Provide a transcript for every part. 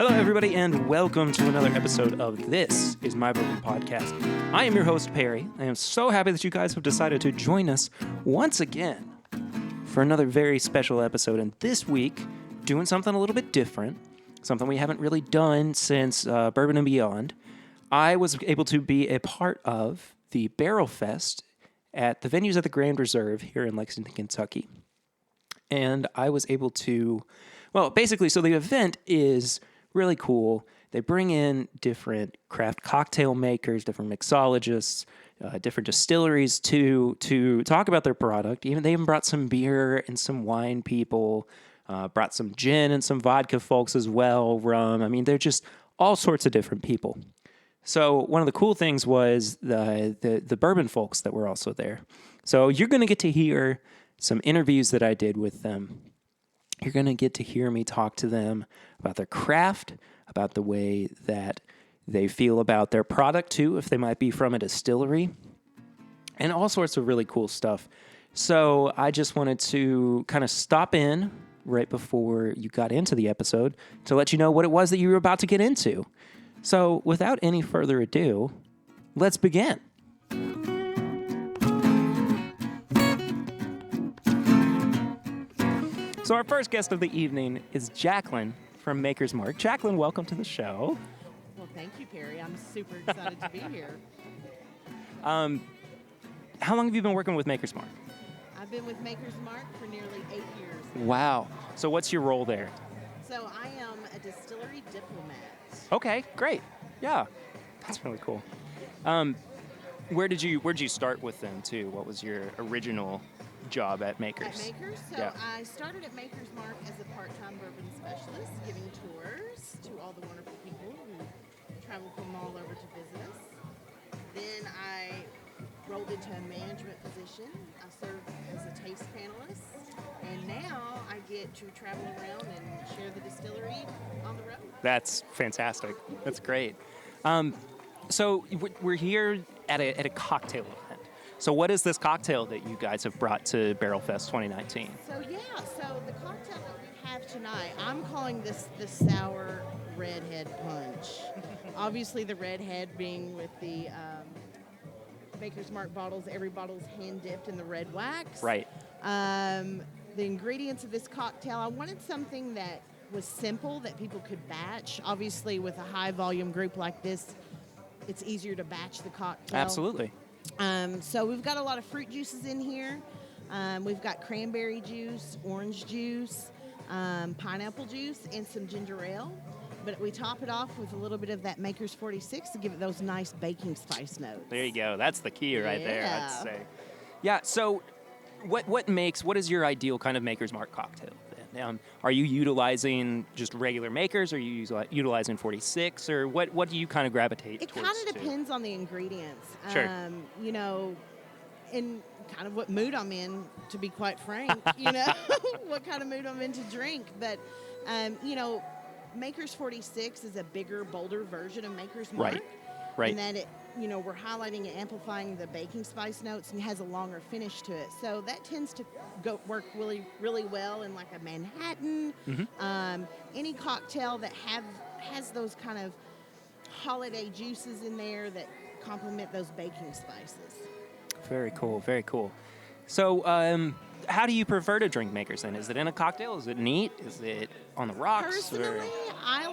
Hello, everybody, and welcome to another episode of This is My Bourbon Podcast. I am your host, Perry. I am so happy that you guys have decided to join us once again for another very special episode. And this week, doing something a little bit different, something we haven't really done since Bourbon and Beyond. I was able to be a part of the Barrel Fest at the venues at the Grand Reserve here in Lexington, Kentucky. And I was able to, well, basically, so the event is really cool. They bring in different craft cocktail makers, different mixologists, different distilleries to talk about their product. They even brought some beer and some wine people, brought some gin and some vodka folks as well, rum. I mean, they're just all sorts of different people. So one of the cool things was the bourbon folks that were also there. So you're going to get to hear some interviews that I did with them. You're going to get to hear me talk to them about their craft, about the way that they feel about their product too, if they might be from a distillery, and all sorts of really cool stuff. So I just wanted to kind of stop in right before you got into the episode to let you know what it was that you were about to get into. So without any further ado, let's begin. So our first guest of the evening is Jacqueline from Maker's Mark. Jacqueline, welcome to the show. Well, thank you, Perry. I'm super excited to be here. How long have you been working with Maker's Mark? I've been with Maker's Mark for nearly 8 years. Wow. So what's your role there? So I am a distillery diplomat. Okay, great. Yeah, that's really cool. Where did you start with them too? What was your original job at Maker's? At Maker's? So yeah. I started at Maker's Mark as a part-time bourbon specialist, giving tours to all the wonderful people who travel from all over to visit us. Then I rolled into a management position. I served as a taste panelist, and now I get to travel around and share the distillery on the road. That's fantastic. That's great. So we're here at a cocktail event. So what is this cocktail that you guys have brought to Barrel Fest 2019? So the cocktail that we have tonight, I'm calling this the sour redhead punch. Obviously the redhead being with the Maker's Mark bottles, every bottle's hand dipped in the red wax. Right. The ingredients of this cocktail, I wanted something that was simple, that people could batch. Obviously with a high volume group like this, it's easier to batch the cocktail. Absolutely. So we've got a lot of fruit juices in here. We've got cranberry juice, orange juice, pineapple juice, and some ginger ale. But we top it off with a little bit of that Maker's 46 to give it those nice baking spice notes. There you go. That's the key right there, Yeah. I'd say. Yeah, so what is your ideal kind of Maker's Mark cocktail then? Are you utilizing just regular makers? Or are you utilizing 46? Or what do you kind of gravitate It towards? kind of depends on the ingredients. Sure. And kind of what mood I'm in, to be quite frank, what kind of mood I'm in to drink. But, Maker's 46 is a bigger, bolder version of Maker's Mark. Right. And that we're highlighting and amplifying the baking spice notes and has a longer finish to it. So that tends to work really, really well in like a Manhattan. Mm-hmm. Any cocktail that has those kind of holiday juices in there that complement those baking spices. Very cool, very cool. So, how do you prefer to drink Maker's then? Is it in a cocktail? Is it neat? Is it on the rocks? Personally, I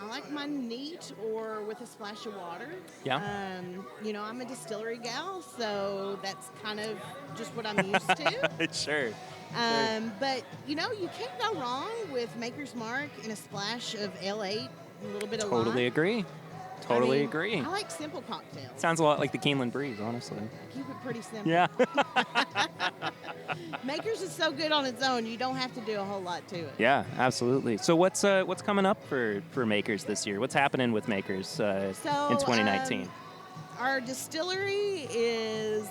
like mine neat or with a splash of water. Yeah. I'm a distillery gal, so that's kind of just what I'm used to. Sure. But you can't go wrong with Maker's Mark and a splash of L8, a little bit of lime. Totally agree. Totally agree. I like simple cocktails. Sounds a lot like the Keeneland Breeze, honestly. Keep it pretty simple. Yeah. Maker's is so good on its own, you don't have to do a whole lot to it. Yeah, absolutely. So what's coming up for Maker's this year? What's happening with Maker's in 2019? Our distillery is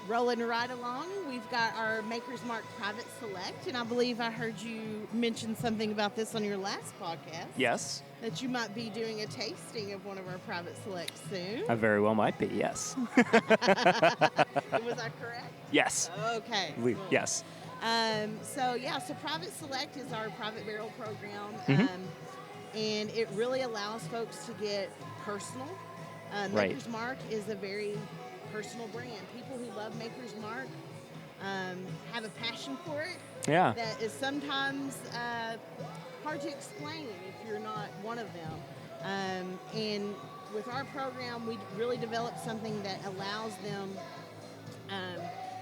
rolling right along. We've got our Maker's Mark Private Select, and I believe I heard you mention something about this on your last podcast. Yes. That you might be doing a tasting of one of our Private Selects soon. I very well might be, yes. Was I correct? Yes. Okay. Yes. So Private Select is our private barrel program, Mhm. and it really allows folks to get personal. Right. Maker's Mark is a very personal brand. People who love Maker's Mark have a passion for it Yeah. that is sometimes hard to explain if you're not one of them. And with our program, we really developed something that allows them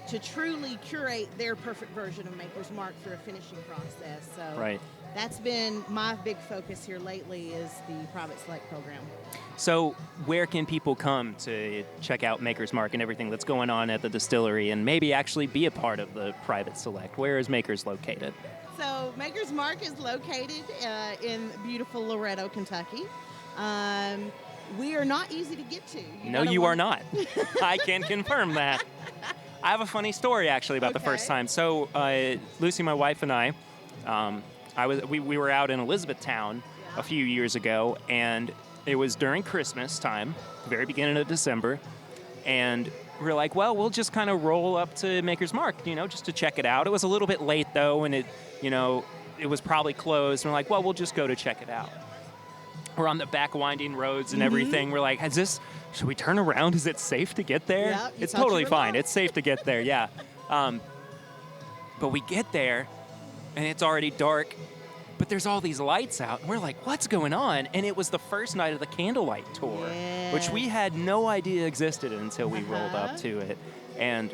to truly curate their perfect version of Maker's Mark through a finishing process. So Right. that's been my big focus here lately is the Private Select program. So where can people come to check out Maker's Mark and everything that's going on at the distillery and maybe actually be a part of the Private Select? Where is Maker's located? So Maker's Mark is located in beautiful Loretto, Kentucky. We are not easy to get to. No, you are not. I can confirm that. I have a funny story actually about the first time. So Lucy, my wife, and I we were out in Elizabethtown a few years ago, and it was during Christmas time, very beginning of December, and we were like, well, we'll just kind of roll up to Maker's Mark, just to check it out. It was a little bit late though, and it was probably closed. And we're like, well, we'll just go to check it out. We're on the back winding roads and everything. We're like, should we turn around? Is it safe to get there? Yeah, it's totally fine. It's safe to get there, yeah. But we get there, and it's already dark, but there's all these lights out, and we're like, what's going on? And it was the first night of the candlelight tour, which we had no idea existed until we rolled up to it. And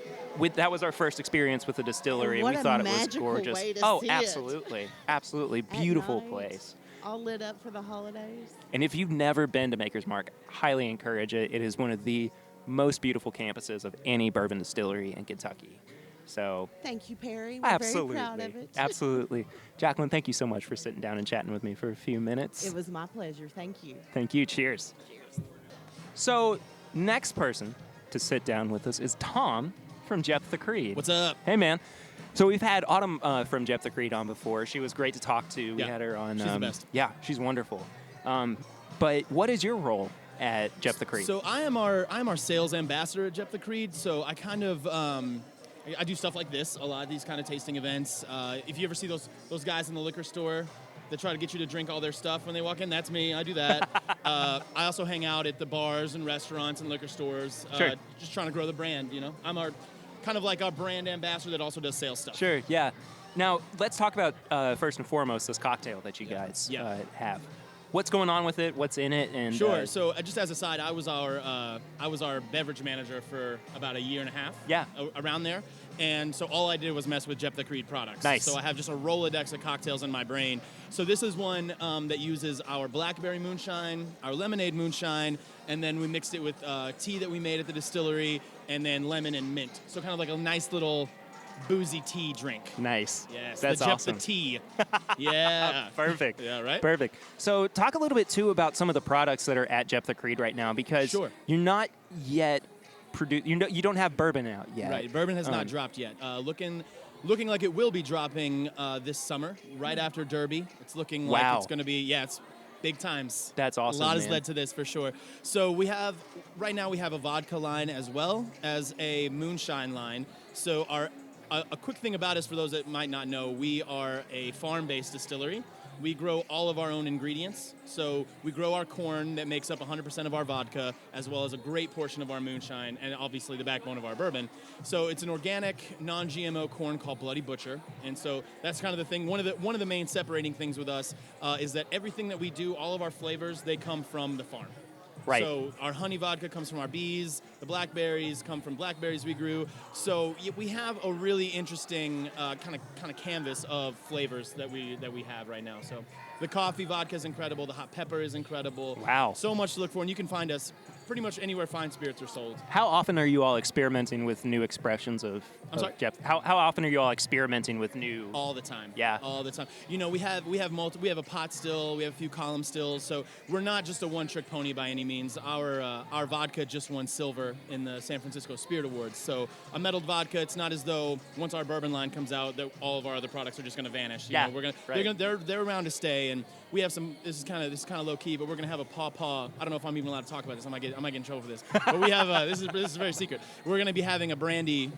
that was our first experience with the distillery, and we thought it was gorgeous. Way to oh, see absolutely. Absolutely. Beautiful night. place. All lit up for the holidays. And if you've never been to Maker's Mark, highly encourage it. It is one of the most beautiful campuses of any bourbon distillery in Kentucky. So thank you, Perry. We're absolutely, very proud of it. Absolutely. Jacqueline, thank you so much for sitting down and chatting with me for a few minutes. It was my pleasure. Thank you. Thank you. Cheers. Cheers. So next person to sit down with us is Tom from Jephthah Creed. What's up? Hey, man. So we've had Autumn from Jephthah Creed on before. She was great to talk to. We had her on. She's the best. Yeah, she's wonderful. But what is your role at Jephthah Creed? So I'm our sales ambassador at Jephthah Creed. So I kind of I do stuff like this, a lot of these kind of tasting events. If you ever see those guys in the liquor store that try to get you to drink all their stuff when they walk in, that's me. I do that. I also hang out at the bars and restaurants and liquor stores, just trying to grow the brand. I'm kind of like our brand ambassador that also does sales stuff. Sure, yeah. Now, let's talk about, first and foremost, this cocktail that you guys have. What's going on with it? What's in it? And sure. So just as a side, I was our beverage manager for about a year and a half. Yeah. Around there. And so all I did was mess with Jephthah Creed products. Nice. So I have just a Rolodex of cocktails in my brain. So this is one that uses our blackberry moonshine, our lemonade moonshine, and then we mixed it with tea that we made at the distillery, and then lemon and mint. So kind of like a nice little boozy tea drink. Nice. Yes. That's the awesome. Jephthah tea. Yeah. Perfect. Yeah, right? Perfect. So talk a little bit, too, about some of the products that are at Jephthah Creed right now, because you're not yet you don't have bourbon out yet. Right, bourbon has not dropped yet. Looking like it will be dropping this summer, right after Derby. It's looking like it's going to be, it's big times. That's awesome. A lot has led to this for sure. So right now we have a vodka line as well as a moonshine line. So a quick thing about us, for those that might not know, we are a farm-based distillery. We grow all of our own ingredients. So we grow our corn that makes up 100% of our vodka, as well as a great portion of our moonshine, and obviously the backbone of our bourbon. So it's an organic, non-GMO corn called Bloody Butcher. And so that's kind of the thing. One of the main separating things with us is that everything that we do, all of our flavors, they come from the farm. Right. So our honey vodka comes from our bees. The blackberries come from blackberries we grew. So we have a really interesting kind of canvas of flavors that we have right now. So the coffee vodka is incredible. The hot pepper is incredible. Wow. So much to look for, and you can find us pretty much anywhere fine spirits are sold. How often are you all experimenting with new expressions of Jephthah? How often are you all experimenting with new? All the time. Yeah. All the time. We have we have a pot still, we have a few column stills, so we're not just a one-trick pony by any means. Our vodka just won silver in the San Francisco Spirit Awards. So a metalled vodka, it's not as though once our bourbon line comes out that all of our other products are just going to vanish. You know, they're around to stay, today, and we have some. This is kind of low key, but we're gonna have a paw. I don't know if I'm even allowed to talk about this. I might get in trouble for this. But we have this is very secret. We're gonna be having a brandy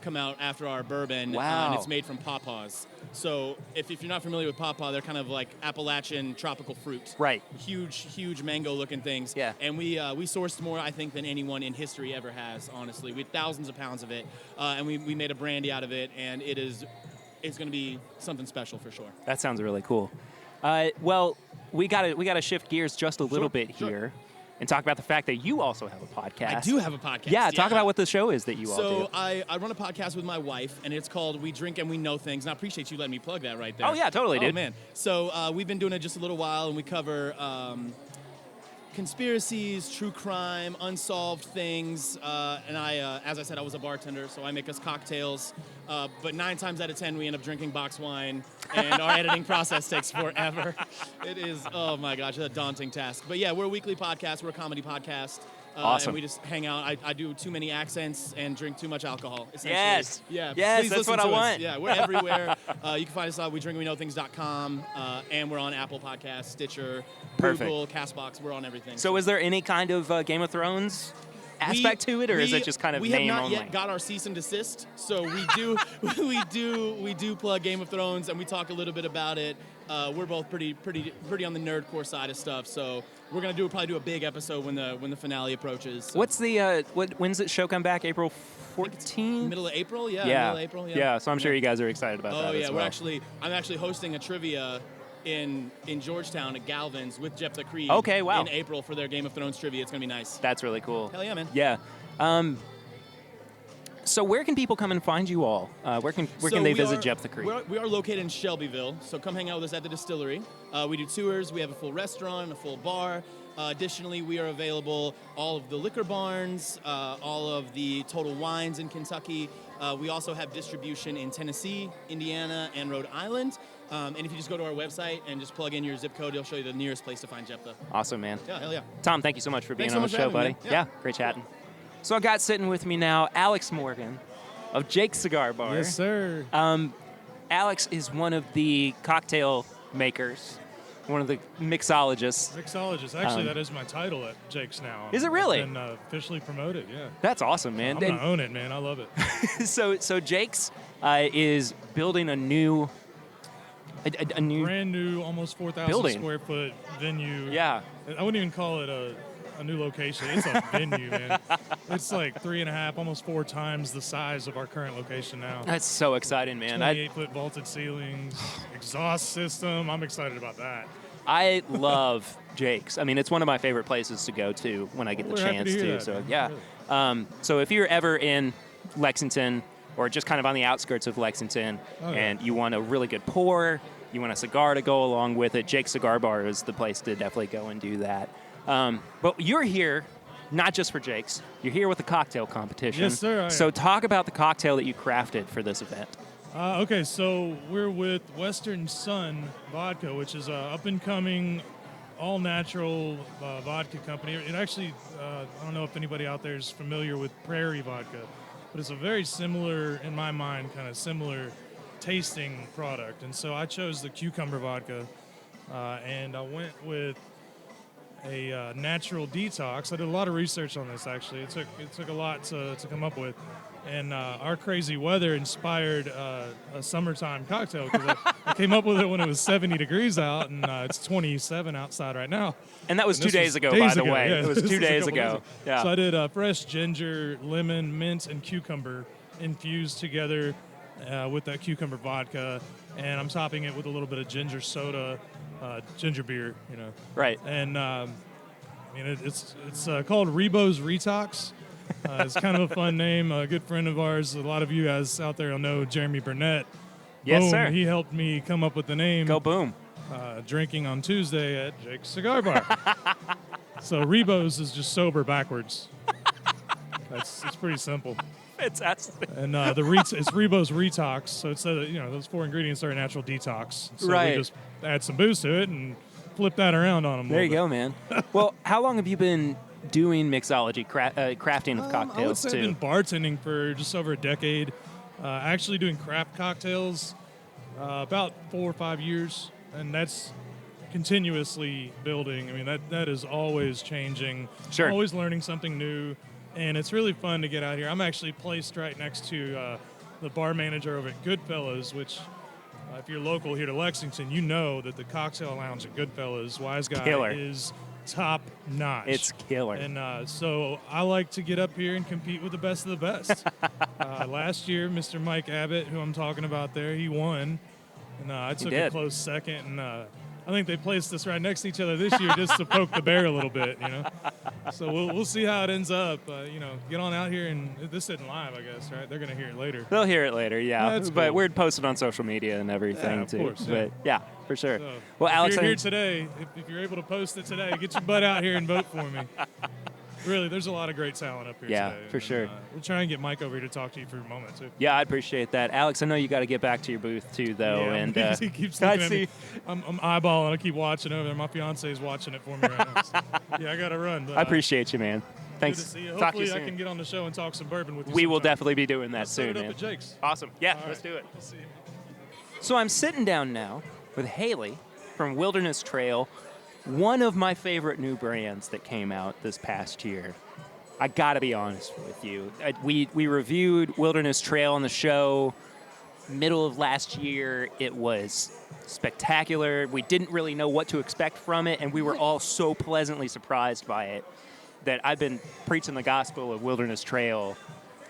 come out after our bourbon. Wow. And it's made from pawpaws. So if you're not familiar with pawpaw, they're kind of like Appalachian tropical fruit. Right. Huge mango-looking things. Yeah. And we sourced more, I think, than anyone in history ever has. Honestly, we had thousands of pounds of it, and we made a brandy out of it, and it's going to be something special for sure. That sounds really cool. Well, we gotta shift gears just a little bit sure. here and talk about the fact that you also have a podcast. I do have a podcast. Yeah, talk about what the show is that you all do. So I run a podcast with my wife, and it's called We Drink and We Know Things. And I appreciate you letting me plug that right there. Oh, yeah, totally, dude. Oh, man. So we've been doing it just a little while, and we cover conspiracies, true crime, unsolved things. And I, as I said, I was a bartender, so I make us cocktails. But 9 times out of 10, we end up drinking box wine, and our editing process takes forever. It is, oh my gosh, it's a daunting task. But yeah, we're a weekly podcast. We're a comedy podcast. Awesome. And we just hang out. I do too many accents and drink too much alcohol, essentially. Yes. Yeah. Yes, please that's listen what I to us. want. Yeah, we're everywhere. You can find us at WeDrinkAndWeKnowThings.com, and we're on Apple Podcasts, Stitcher, Perfect. Google, CastBox. We're on everything. So is there any kind of Game of Thrones aspect to it, or is it just kind of name only? We have not yet got our cease and desist, so we do we do plug Game of Thrones, and we talk a little bit about it. We're both pretty on the nerdcore side of stuff, so we're gonna probably do a big episode when the finale approaches. So. What's the when's the show come back? April 14th? Middle of April, yeah. Yeah. Middle of April, yeah. Yeah, so I'm sure you guys are excited about that. Oh yeah, as well. I'm actually hosting a trivia in Georgetown at Galvin's with Jeff the Creed. Okay, wow. In April for their Game of Thrones trivia. It's gonna be nice. That's really cool. Hell yeah, man. Yeah. So where can people come and find you all? Where can they visit Jeff the Creed? We are located in Shelbyville, so come hang out with us at the distillery. We do tours. We have a full restaurant, a full bar. Additionally, we are available all of the liquor barns, all of the Total Wines in Kentucky. We also have distribution in Tennessee, Indiana, and Rhode Island. And if you just go to our website and just plug in your zip code, it'll show you the nearest place to find Jephthah. Awesome, man. Yeah, hell yeah. Tom, thank you so much for being Thanks so on much the for show, having buddy. me. Yeah, Yeah. great chatting. So I got sitting with me now Alex Morgan of Jake's Cigar Bar. Yes, sir. Alex is one of the cocktail makers, one of the mixologists. Mixologist. Actually, that is my title at Jake's now. Is it really? I've been officially promoted, yeah. That's awesome, man. I'm going to own it, man. I love it. So Jake's is building a new Brand new, almost 4,000 building. square foot venue. Yeah. I wouldn't even call it a new location. It's a venue, man. It's like 3.5, almost 4 times the size of our current location now. That's so exciting, man. 28-foot vaulted ceilings, exhaust system. I'm excited about that. I love Jake's. I mean, it's one of my favorite places to go to when I get the We're happy chance to hear to. that, So man. yeah. Really. So if you're ever in Lexington or just kind of on the outskirts of Lexington, Oh, yeah. and you want a really good pour, you want a cigar to go along with it, Jake's Cigar Bar is the place to definitely go and do that. But you're here not just for Jake's. You're here with the cocktail competition. Yes, sir, I am. So talk about the cocktail that you crafted for this event. Okay, so we're with Western Sun Vodka, which is a up-and-coming, all-natural vodka company. It actually, I don't know if anybody out there is familiar with Prairie Vodka, but it's a very similar, in my mind, kind of similar tasting product. And so I chose the cucumber vodka, and I went with a natural detox. I did a lot of research on this, actually. It took a lot to come up with. And our crazy weather inspired a summertime cocktail because I came up with it when it was 70 degrees out, and it's 27 outside right now. And that was And 2 this days was ago, days by the ago, way. yeah. It was This 2 a days couple ago. Yeah. So I did fresh ginger, lemon, mint, and cucumber infused together with that cucumber vodka, and I'm topping it with a little bit of ginger soda, ginger beer, you know. Right. And I mean, it's called Rebo's Retox. It's kind of a fun name. A good friend of ours, a lot of you guys out there will know Jeremy Burnett. Yes, Boom, sir. He helped me come up with the name. Go boom. Drinking on Tuesday at Jake's Cigar Bar. So Rebo's is just sober backwards. It's pretty simple. Fantastic. And it's Rebo's Retox. So it's those 4 ingredients are a natural detox. So Right. we just add some booze to it and flip that around on them. There you go, man. Well, how long have you been doing mixology, crafting of cocktails, I would say too? I've been bartending for just over a decade. Actually doing craft cocktails about 4 or 5 years. And that's continuously building. I mean, that is always changing. Sure. Always learning something new, and it's really fun to get out here. I'm actually placed right next to the bar manager over at Goodfellas, which if you're local here to Lexington, you know that the cocktail lounge at Goodfellas, Wise Guy, Killer. is top notch. It's killer. And so I like to get up here and compete with the best of the best. Last year, Mr. Mike Abbott, who I'm talking about there, he won. And I took a close second. And I think they placed us right next to each other this year just to poke the bear a little bit, So we'll see how it ends up. Get on out here, and this isn't live, I guess, right? They're going to hear it later. They'll hear it later, yeah. That's But cool. we're posted on social media and everything, of too. course, yeah. But, yeah, for sure. So, Well, Alex, if you're here today, if you're able to post it today, get your butt out here and vote for me. Really, there's a lot of great talent up here Yeah, today. for sure. We'll try and get Mike over here to talk to you for a moment, too. Yeah, I appreciate that. Alex, I know you got to get back to your booth, too, though. Yeah, and he keeps I looking at me. see. I'm eyeballing. I keep watching over there. My fiance is watching it for me right now. So, yeah, I got to run. But, I appreciate you, man. good Thanks. to see you. Talk to you Hopefully, I soon. can get on the show and talk some bourbon with you. We will sometime. definitely be doing that Let's set soon, it up man. at Jake's. Awesome. Yeah, All let's right. do it. Let's see you. So I'm sitting down now with Haley from Wilderness Trail, one of my favorite new brands that came out this past year. I got to be honest with you. We reviewed Wilderness Trail on the show middle of last year. It was spectacular. We didn't really know what to expect from it, and we were all so pleasantly surprised by it that I've been preaching the gospel of Wilderness Trail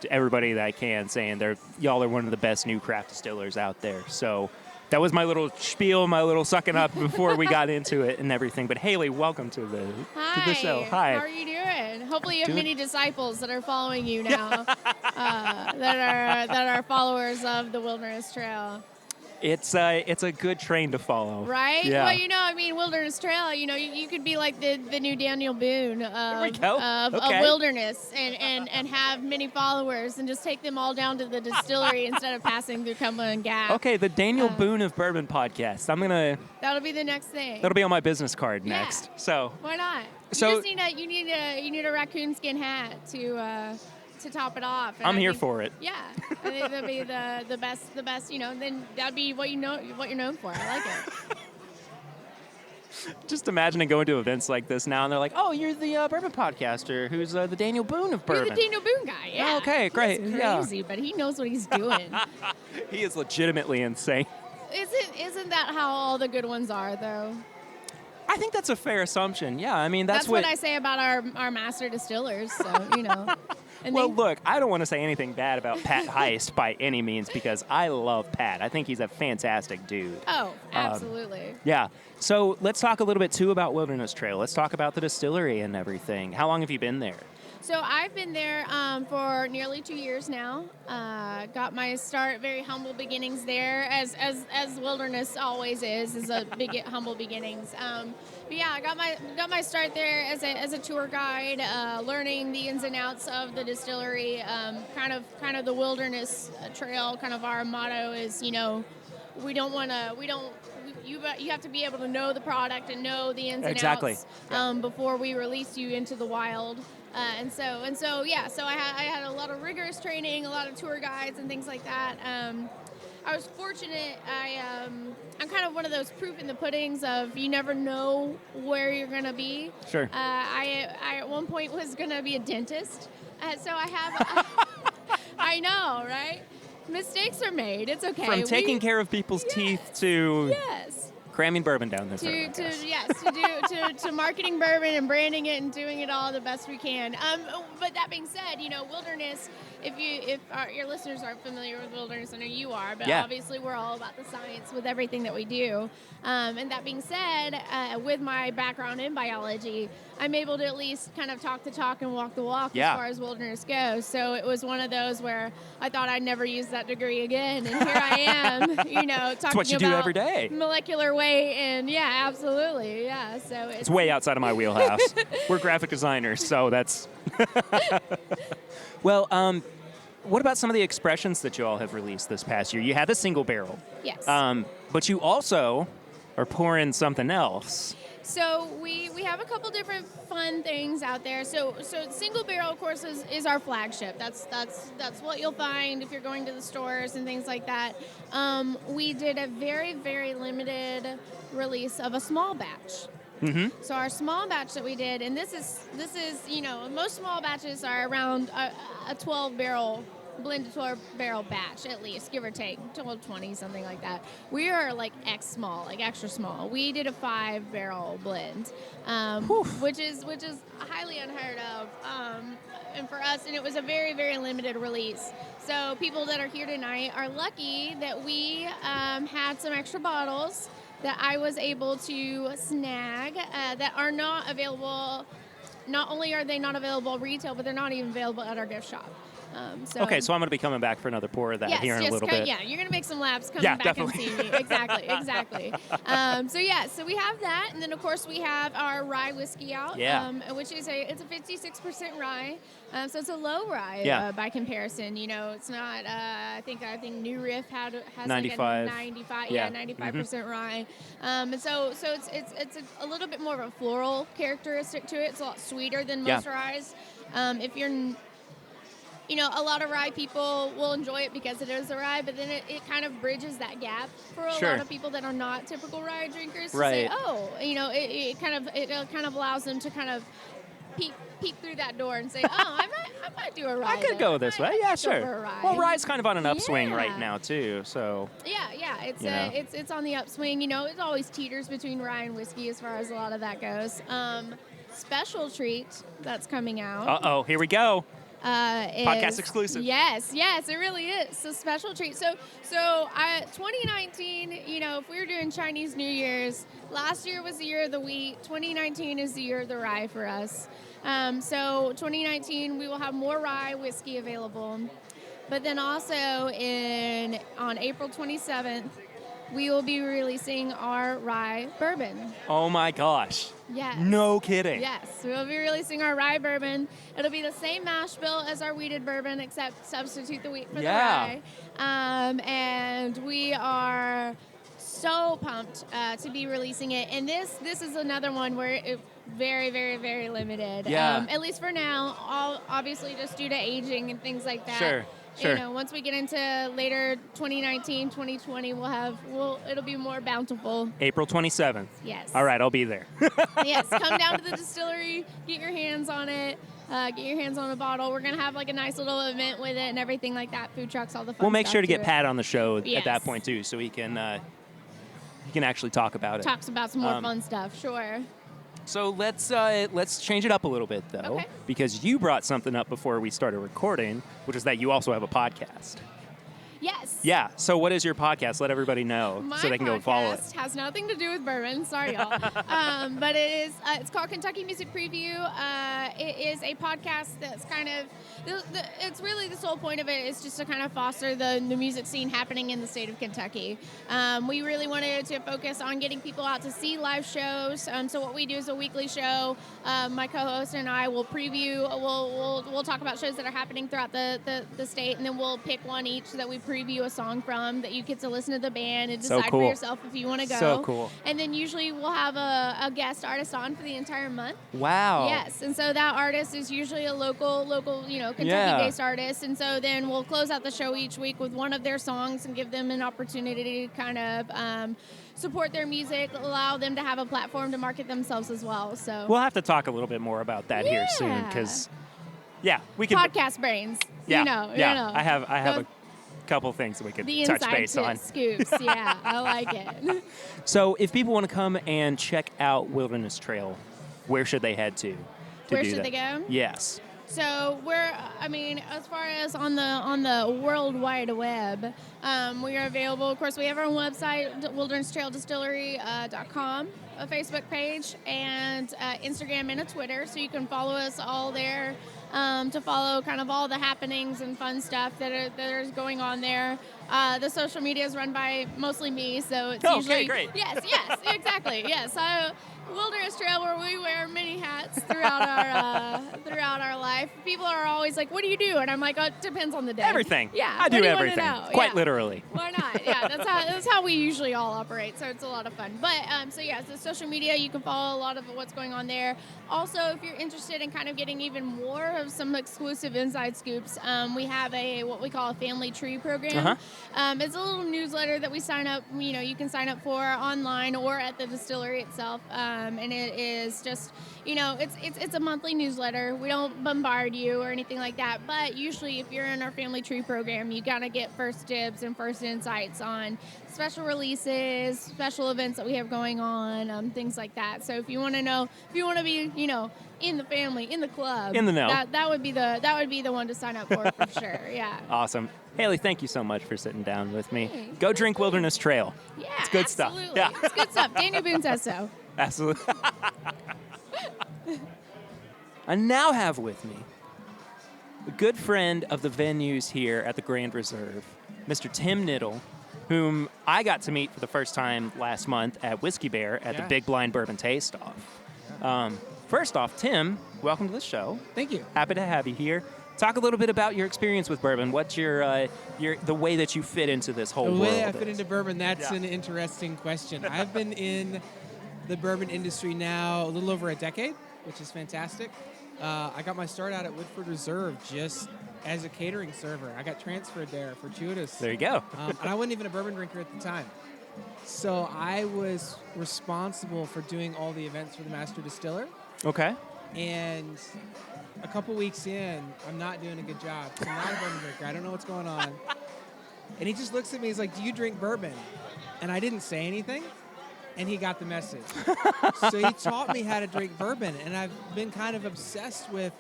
to everybody that I can, saying y'all are one of the best new craft distillers out there. So that was my little spiel, my little sucking up before we got into it and everything. But Haley, welcome to the show. Hi. How are you doing? Hopefully you have Doing- many disciples that are following you now, that are followers of the Wilderness Trail. It's a good train to follow. Right? Yeah. Well, Wilderness Trail, you could be like the new Daniel Boone we go. of Okay. wilderness and have many followers and just take them all down to the distillery instead of passing through Cumberland Gap. Okay, the Daniel Boone of Bourbon podcast. That'll be the next thing. That'll be on my business card Yeah. next. So Why not? So- You just need a raccoon skin hat to top it off. And I'm I here think- for it. Yeah, I think that'd be the best. Then that'd be what you're known for. I like it. Just imagining going to events like this now, and they're like, "Oh, you're the Bourbon podcaster who's the Daniel Boone of You're Bourbon." the Daniel Boone guy. Yeah. Oh, okay, great. He's Yeah. crazy, but he knows what he's doing. He is legitimately insane. Isn't that how all the good ones are, though? I think that's a fair assumption. Yeah, I mean That's what I say about our master distillers. So. And Well, they- look, I don't want to say anything bad about Pat Heist by any means because I love Pat. I think he's a fantastic dude. Oh, absolutely. Yeah. So let's talk a little bit too about Wilderness Trail. Let's talk about the distillery and everything. How long have you been there? So I've been there for nearly 2 years now. Got my start, very humble beginnings there, as Wilderness always is a big humble beginnings. But yeah, I got my start there as a tour guide, learning the ins and outs of the distillery. Kind of the Wilderness Trail. Kind of our motto is, you have to be able to know the product and know the ins and Exactly. outs before we release you into the wild. So I had a lot of rigorous training, a lot of tour guides and things like that. I was fortunate. I'm kind of one of those proof in the puddings of you never know where you're gonna be. Sure. I at one point was gonna be a dentist, so I have. I know, right? Mistakes are made. It's okay. From taking care of people's teeth to Yes. cramming bourbon down their throat. to marketing bourbon and branding it and doing it all the best we can. But that being said, Wilderness. If your listeners aren't familiar with Wilderness, I know you are, but Yeah. obviously we're all about the science with everything that we do. And that being said, with my background in biology, I'm able to at least kind of talk the talk and walk the walk Yeah. as far as Wilderness goes. So it was one of those where I thought I'd never use that degree again, and here I am, talking what you do about every day. molecular weight, and yeah, absolutely, yeah. So It's way outside of my wheelhouse. We're graphic designers, so that's. Well, what about some of the expressions that you all have released this past year? You had the single barrel. yes. But you also are pouring something else. So we have a couple different fun things out there. So single barrel, of course, is our flagship. That's what you'll find if you're going to the stores and things like that. We did a very, very limited release of a small batch. Mm-hmm. So our small batch that we did, and this is most small batches are around a 12 barrel blended 12 barrel batch at least, give or take 12, 20, something like that. We are like small, like extra small. We did a 5 barrel blend, which is highly unheard of, and for us, and it was a very, very limited release. So people that are here tonight are lucky that we had some extra bottles that I was able to snag that are not available. Not only are they not available retail, but they're not even available at our gift shop. Okay, so I'm going to be coming back for another pour of that here in a little bit. Yeah, you're going to make some laps coming back definitely. and see me. Exactly. So we have that, and then of course we have our rye whiskey out, which is it's a 56% rye, so it's a low rye by comparison. You know, it's not. I think New Riff has 95. like a 95% rye, and so it's a little bit more of a floral characteristic to it. It's a lot sweeter than most ryes. If you're a lot of rye people will enjoy it because it is a rye, but then it kind of bridges that gap for a lot of people that are not typical rye drinkers. Right. To say, it kind of allows them to kind of peek through that door and say, I might do a rye. I could go this way. Yeah, sure. Well, rye's kind of on an upswing right Yeah. now too, so. Yeah, it's on the upswing. It always teeters between rye and whiskey as far as a lot of that goes. Special treat that's coming out. Uh-oh, here we go. Podcast Is, exclusive. Yes, it really is. So special treat. So 2019, if we were doing Chinese New Year's, last year was the year of the wheat. 2019 is the year of the rye for us. So 2019, we will have more rye whiskey available. But then also on April 27th, we will be releasing our rye bourbon. Oh my gosh. Yes. No kidding. Yes, we'll be releasing our rye bourbon. It'll be the same mash bill as our wheated bourbon, except substitute the wheat for the rye. And we are so pumped to be releasing it. And this is another one where it's very, very, very limited. Yeah. At least for now, obviously just due to aging and things like that. Sure. Once we get into later 2019, 2020, it'll be more bountiful. April 27th. Yes. All right, I'll be there. Yes, come down to the distillery, get your hands on it, get your hands on a bottle. We're going to have like a nice little event with it and everything like that, food trucks, all the fun We'll make stuff sure to to get it. Pat on the show at Yes. that point too, so he can actually talk about it. Talks about some more fun stuff, sure. So let's change it up a little bit though, Okay. because you brought something up before we started recording, which is that you also have a podcast. Yes. Yeah. So what is your podcast? Let everybody know My so they can go and follow it. podcast has nothing to do with bourbon. Sorry, y'all. But it's called Kentucky Music Preview. It is a podcast that's kind of, it's really the sole point of it is just to kind of foster the music scene happening in the state of Kentucky. We really wanted to focus on getting people out to see live shows. So what we do is a weekly show. My co-host and I will preview. We'll talk about shows that are happening throughout the state, and then we'll pick one each that we preview a song from that you get to listen to the band and decide for yourself if you want to go. So cool. And then usually we'll have a guest artist on for the entire month. Wow. Yes, and so that artist is usually a local, Kentucky-based artist, and so then we'll close out the show each week with one of their songs and give them an opportunity to kind of support their music, allow them to have a platform to market themselves as well. So We'll have to talk a little bit more about that here soon, because we can. podcast brains. Yeah, You know. I have The- a couple things that we could The touch inside base on. scoops. Yeah, I like it. So if people want to come and check out Wilderness Trail, where should they head to Where do should that? they go? Yes. So as far as on the World Wide Web, we are available. Of course, we have our own website, wildernesstraildistillery.com, a Facebook page, and Instagram and a Twitter. So you can follow us all there. to follow kind of all the happenings and fun stuff that is going on there. The social media is run by mostly me, so it's usually great. Yes, exactly. Yes, Wilderness Trail, where we wear many hats throughout our life. People are always like, "What do you do?" And I'm like, "Oh, it depends on the day." Everything. Yeah, I what do you wanna everything. know? Quite Yeah. literally. Why not? Yeah, that's how we usually all operate. So it's a lot of fun. But so social media, you can follow a lot of what's going on there. Also, if you're interested in kind of getting even more of some exclusive inside scoops, we have what we call a family tree program. It's a little newsletter that we sign up. You can sign up for online or at the distillery itself, and it is just it's a monthly newsletter. We don't bombard you or anything like that. But usually, if you're in our family tree program, you gotta get first dibs and first insights on special releases, special events that we have going on, things like that. So if you want to be, in the family, in the club, In the know. that would be the one to sign up for sure. Yeah. Awesome. Haley, thank you so much for sitting down with me. Hey, Go drink Wilderness Trail. Yeah, It's good stuff. absolutely. Yeah. It's good stuff. Daniel Boone says so. Absolutely. I now have with me a good friend of the venues here at the Grand Reserve, Mr. Tim Niddle, whom I got to meet for the first time last month at Whiskey Bear at the Big Blind Bourbon Taste Off. First off, Tim, welcome to the show. Thank you. Happy to have you here. Talk a little bit about your experience with bourbon. What's your the way that you fit into this whole The world? way I fit into bourbon, that's Yeah. an interesting question. I've been in the bourbon industry now a little over a decade, which is fantastic. I got my start out at Woodford Reserve just as a catering server. I got transferred there, fortuitous. There you go. And I wasn't even a bourbon drinker at the time. So I was responsible for doing all the events for the master distiller. Okay. And a couple weeks in, I'm not doing a good job. 'Cause I'm not a bourbon drinker. I don't know what's going on. And he just looks at me. He's like, "Do you drink bourbon?" And I didn't say anything. And he got the message. So he taught me how to drink bourbon. And I've been kind of obsessed with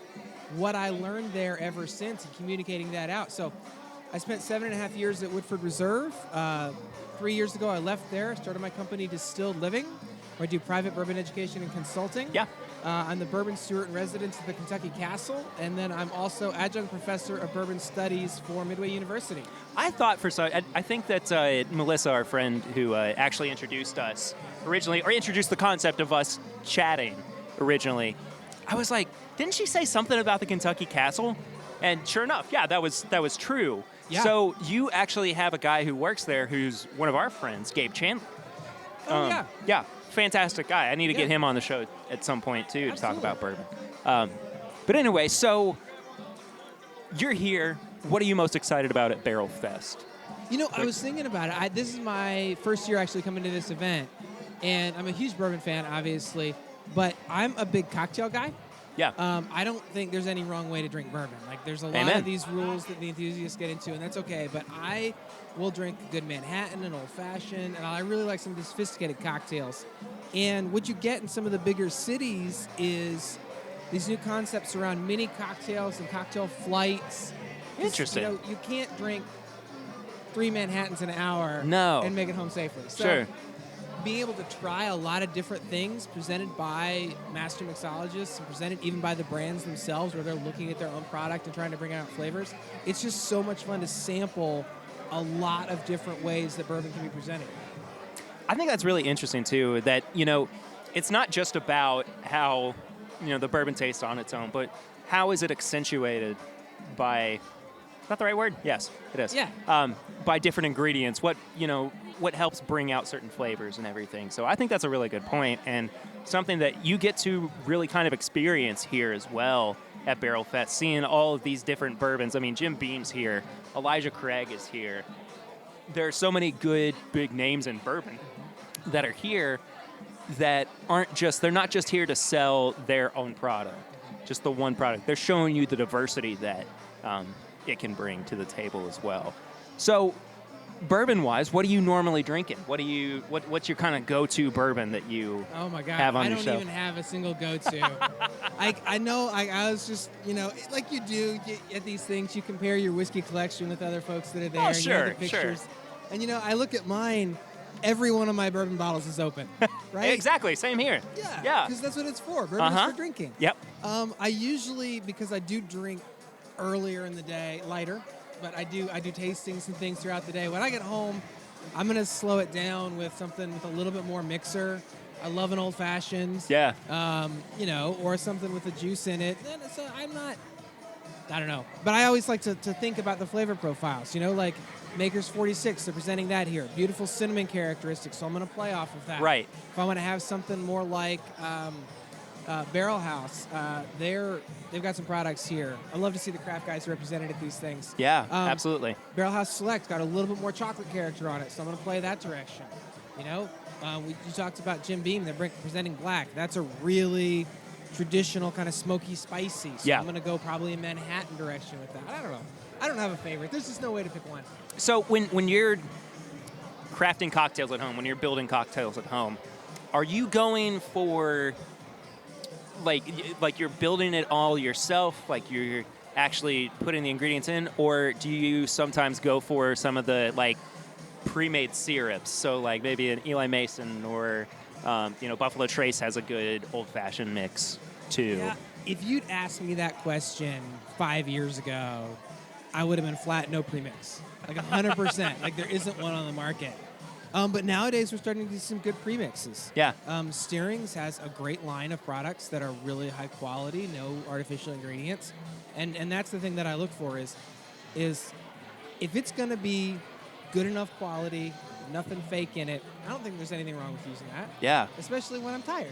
what I learned there ever since and communicating that out. So I spent 7.5 years at Woodford Reserve. 3 years ago, I left there, started my company Distilled Living, where I do private bourbon education and consulting. Yeah. I'm the bourbon steward in residence at the Kentucky Castle, and then I'm also adjunct professor of bourbon studies for Midway University. I thought I think that Melissa, our friend who actually introduced us originally, or introduced the concept of us chatting originally, I was like, didn't she say something about the Kentucky Castle? And sure enough, yeah, that was true. Yeah. So you actually have a guy who works there who's one of our friends, Gabe Chandler. Oh, yeah. Yeah, fantastic guy. I need to get Yeah. him on the show at some point, too, to talk Absolutely. about bourbon. But anyway, so you're here. What are you most excited about at Barrel Fest? I was thinking about it. This is my first year actually coming to this event, and I'm a huge bourbon fan, obviously, but I'm a big cocktail guy. Yeah. I don't think there's any wrong way to drink bourbon. Like, there's a lot Amen. of these rules that the enthusiasts get into, and that's okay. But I will drink a good Manhattan, an old-fashioned, and I really like some of the sophisticated cocktails. And what you get in some of the bigger cities is these new concepts around mini cocktails and cocktail flights. 'Cause, Interesting. You can't drink 3 Manhattans an hour No. and make it home safely. So Sure. being able to try a lot of different things presented by master mixologists and presented even by the brands themselves where they're looking at their own product and trying to bring out flavors, it's just so much fun to sample a lot of different ways that bourbon can be presented. I think that's really interesting, too, that, it's not just about how, the bourbon tastes on its own, but how is it accentuated by, is that the right word? Yes, it is. Yeah. By different ingredients, what helps bring out certain flavors and everything. So I think that's a really good point, and something that you get to really kind of experience here as well at Barrel Fest, seeing all of these different bourbons. I mean, Jim Beam's here, Elijah Craig is here. There are so many good, big names in bourbon that are here that they're not just here to sell their own product, just the one product. They're showing you the diversity that it can bring to the table as well. So, bourbon-wise, what are you normally drinking? What's your kind of go-to bourbon that you Oh my God! have on I your don't shelf? even have a single go-to. I know. I was just like you do at these things. You compare your whiskey collection with other folks that are there. Oh, and you have sure, the sure. pictures. And I look at mine, every one of my bourbon bottles is open, right? Exactly. Same here. Yeah. Yeah. Because that's what it's for. Bourbon Uh-huh. is for drinking. Yep. I usually, because I do drink earlier in the day, lighter, but I do tastings and things throughout the day. When I get home, I'm gonna slow it down with something with a little bit more mixer. I love an old fashioned. Yeah. Or something with the juice in it. And so I don't know. But I always like to think about the flavor profiles. Like Maker's 46, they're presenting that here. Beautiful cinnamon characteristics, so I'm going to play off of that. Right. If I want to have something more like Barrel House, they've got some products here. I love to see the craft guys represented at these things. Yeah, absolutely. Barrel House Select got a little bit more chocolate character on it, so I'm going to play that direction. You talked about Jim Beam. They're presenting black. That's a really traditional kind of smoky, spicy. So Yeah. I'm going to go probably a Manhattan direction with that. I don't know. I don't have a favorite. There's just no way to pick one. So when you're crafting cocktails at home, when you're building cocktails at home, are you going for like you're building it all yourself, like you're actually putting the ingredients in, or do you sometimes go for some of the like pre-made syrups? So like maybe an Eli Mason or Buffalo Trace has a good old-fashioned mix too. Yeah. If you'd asked me that question 5 years ago, I would have been flat, no premix. Like 100%. Like there isn't one on the market. But nowadays we're starting to do some good premixes. Yeah. Steerings has a great line of products that are really high quality, no artificial ingredients. And that's the thing that I look for is if it's going to be good enough quality, nothing fake in it, I don't think there's anything wrong with using that. Yeah. Especially when I'm tired.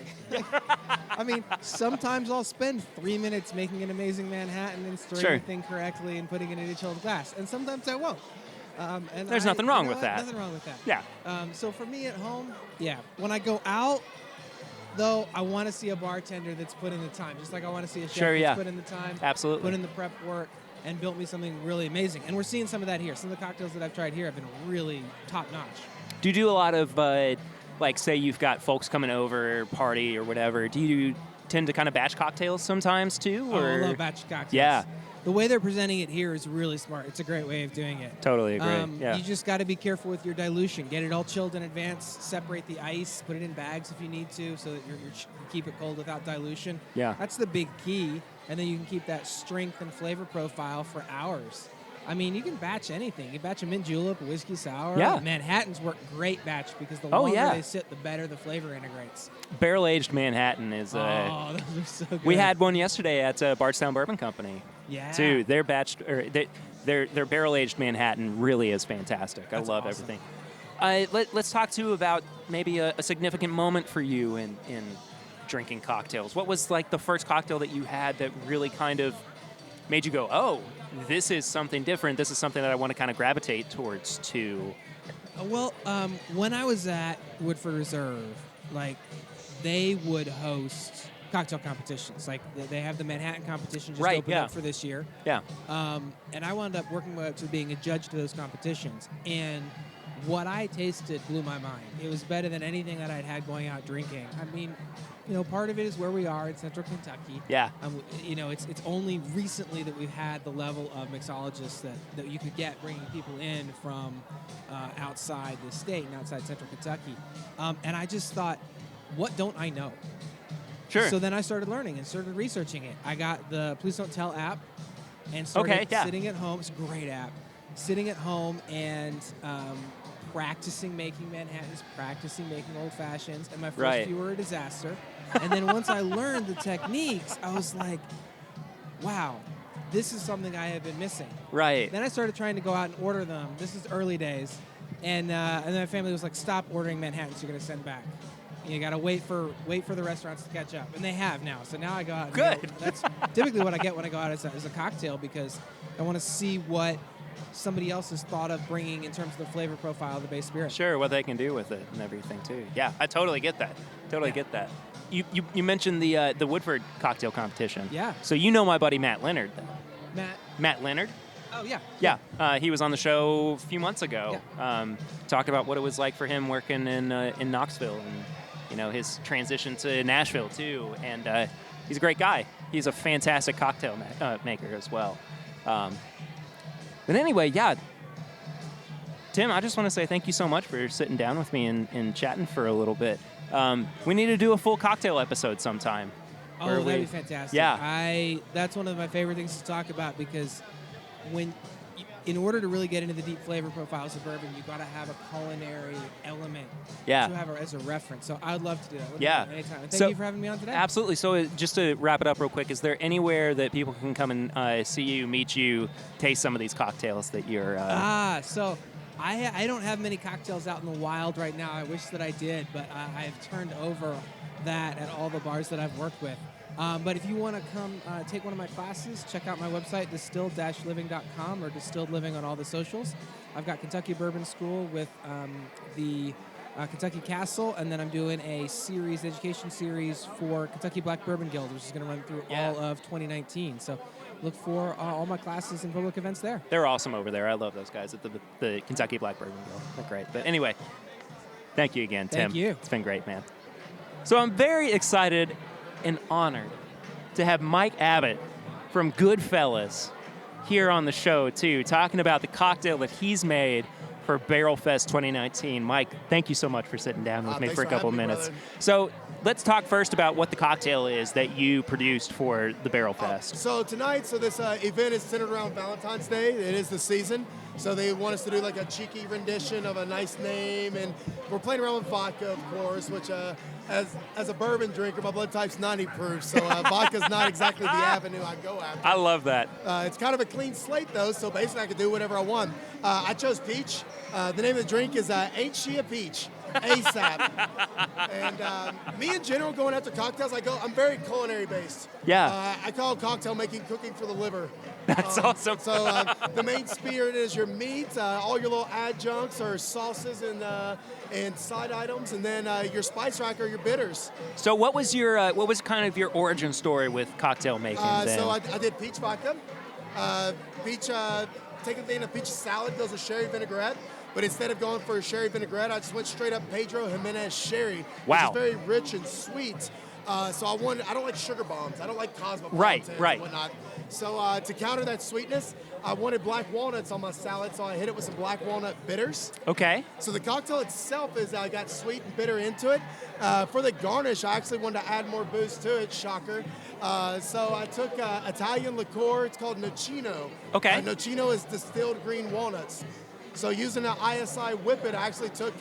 I mean, sometimes I'll spend 3 minutes making an amazing Manhattan and stirring Sure. everything correctly and putting it in a chilled glass. And sometimes I won't. And There's nothing wrong with that. Nothing wrong with that. Yeah. So for me at home, yeah. When I go out, though, I want to see a bartender that's put in the time. Just like I want to see a chef Sure, yeah. that's put in the time. Absolutely. Put in the prep work and built me something really amazing. And we're seeing some of that here. Some of the cocktails that I've tried here have been really top-notch. Do you do a lot of, like, say you've got folks coming over, party or whatever, do you tend to kind of batch cocktails sometimes too? Oh, Or? I love batch cocktails. Yeah. The way they're presenting it here is really smart. It's a great way of doing it. Totally agree. Yeah. You just got to be careful with your dilution. Get it all chilled in advance. Separate the ice. Put it in bags if you need to, so that you keep it cold without dilution. Yeah. That's the big key. And then you can keep that strength and flavor profile for hours. I mean, you can batch anything. You can batch a mint julep, a whiskey sour. Yeah. Manhattans work great batch because the Oh, longer yeah. they sit, the better the flavor integrates. Barrel-aged Manhattan is... Those are so good. we had one yesterday at Bardstown Bourbon Company. Yeah. Too. Their barrel-aged Manhattan really is fantastic. That's I love awesome. everything. Let's talk too about maybe a significant moment for you in drinking cocktails. What was like the first cocktail that you had that really kind of made you go, oh, this is something different. This is something that I want to kind of gravitate towards too. Well, when I was at Woodford Reserve, like, they would host cocktail competitions. Like, they have the Manhattan competition just Right, opened yeah. up for this year. Yeah. And I wound up working up to being a judge to those competitions. And what I tasted blew my mind. It was better than anything that I'd had going out drinking. I mean, part of it is where we are in central Kentucky. Yeah. It's only recently that we've had the level of mixologists that you could get bringing people in from outside the state and outside central Kentucky. And I just thought, what don't I know? Sure. So then I started learning and started researching it. I got the Please Don't Tell app and started sitting at home. It's a great app. Sitting at home and practicing making Manhattans, practicing making Old Fashions, and my first few were a disaster. And then once I learned the techniques, I was like, wow, this is something I have been missing. Right. Then I started trying to go out and order them. This is early days. And then my family was like, stop ordering Manhattans, you're going to send back. You got to wait for the restaurants to catch up. And they have now. So now I go out. Good. That's typically what I get when I go out as a cocktail, because I want to see what somebody else has thought of bringing in terms of the flavor profile of the base spirit. Sure, what they can do with it and everything too. Yeah, I totally get that. Get that. You mentioned the Woodford cocktail competition. Yeah. So you know my buddy Matt Leonard then. Matt Leonard? Oh, yeah. Yeah. He was on the show a few months ago. Yeah. Talked about what it was like for him working in Knoxville and his transition to Nashville too. And he's a great guy. He's a fantastic cocktail maker as well. But anyway, yeah. Tim, I just want to say thank you so much for sitting down with me and chatting for a little bit. We need to do a full cocktail episode sometime. Oh, that'd be fantastic. Yeah. That's one of my favorite things to talk about because in order to really get into the deep flavor profiles of bourbon, you got to have a culinary element to have as a reference. So I would love to do that. Anytime. And thank you for having me on today. Absolutely. So just to wrap it up real quick, is there anywhere that people can come and see you, meet you, taste some of these cocktails that you're... So I don't have many cocktails out in the wild right now. I wish that I did, but I've turned over that at all the bars that I've worked with. But if you want to come take one of my classes, check out my website, distilled-living.com or Distilled Living on all the socials. I've got Kentucky Bourbon School with the Kentucky Castle, and then I'm doing a education series for Kentucky Black Bourbon Guild, which is going to run through all of 2019. So look for all my classes and public events there. They're awesome over there. I love those guys at the Kentucky Black Bourbon Guild. They're great. But anyway, thank you again, Tim. Thank you. It's been great, man. So I'm very excited and honored to have Mike Abbott from Goodfellas here on the show, too, talking about the cocktail that he's made for Barrel Fest 2019. Mike, thank you so much for sitting down with me for a couple minutes. So let's talk first about what the cocktail is that you produced for the Barrel Fest. So this event is centered around Valentine's Day. It is the season. So they want us to do like a cheeky rendition of a nice name, and we're playing around with vodka, of course, which as a bourbon drinker, my blood type's 90 proof, so vodka's not exactly the avenue I go after. I love that. It's kind of a clean slate, though, so basically I can do whatever I want. I chose peach. The name of the drink is Ain't She a Peach? ASAP. And me in general, going after cocktails, I'm very culinary based. Yeah. I call cocktail making cooking for the liver. That's awesome. So the main spirit is your meat, all your little adjuncts or sauces and side items, and then your spice rack or your bitters. So what was kind of your origin story with cocktail making then? So I did peach vodka. Take a thing of peach salad goes with sherry vinaigrette. But instead of going for a sherry vinaigrette, I just went straight up Pedro Jimenez sherry, which is very rich and sweet. So I don't like sugar bombs. I don't like cosmopolitans and whatnot. So to counter that sweetness, I wanted black walnuts on my salad, so I hit it with some black walnut bitters. Okay. So the cocktail itself I got sweet and bitter into it. For the garnish, I actually wanted to add more booze to it, shocker. So I took Italian liqueur. It's called Nocino. Okay. Nocino is distilled green walnuts. So using an ISI whippet, I actually took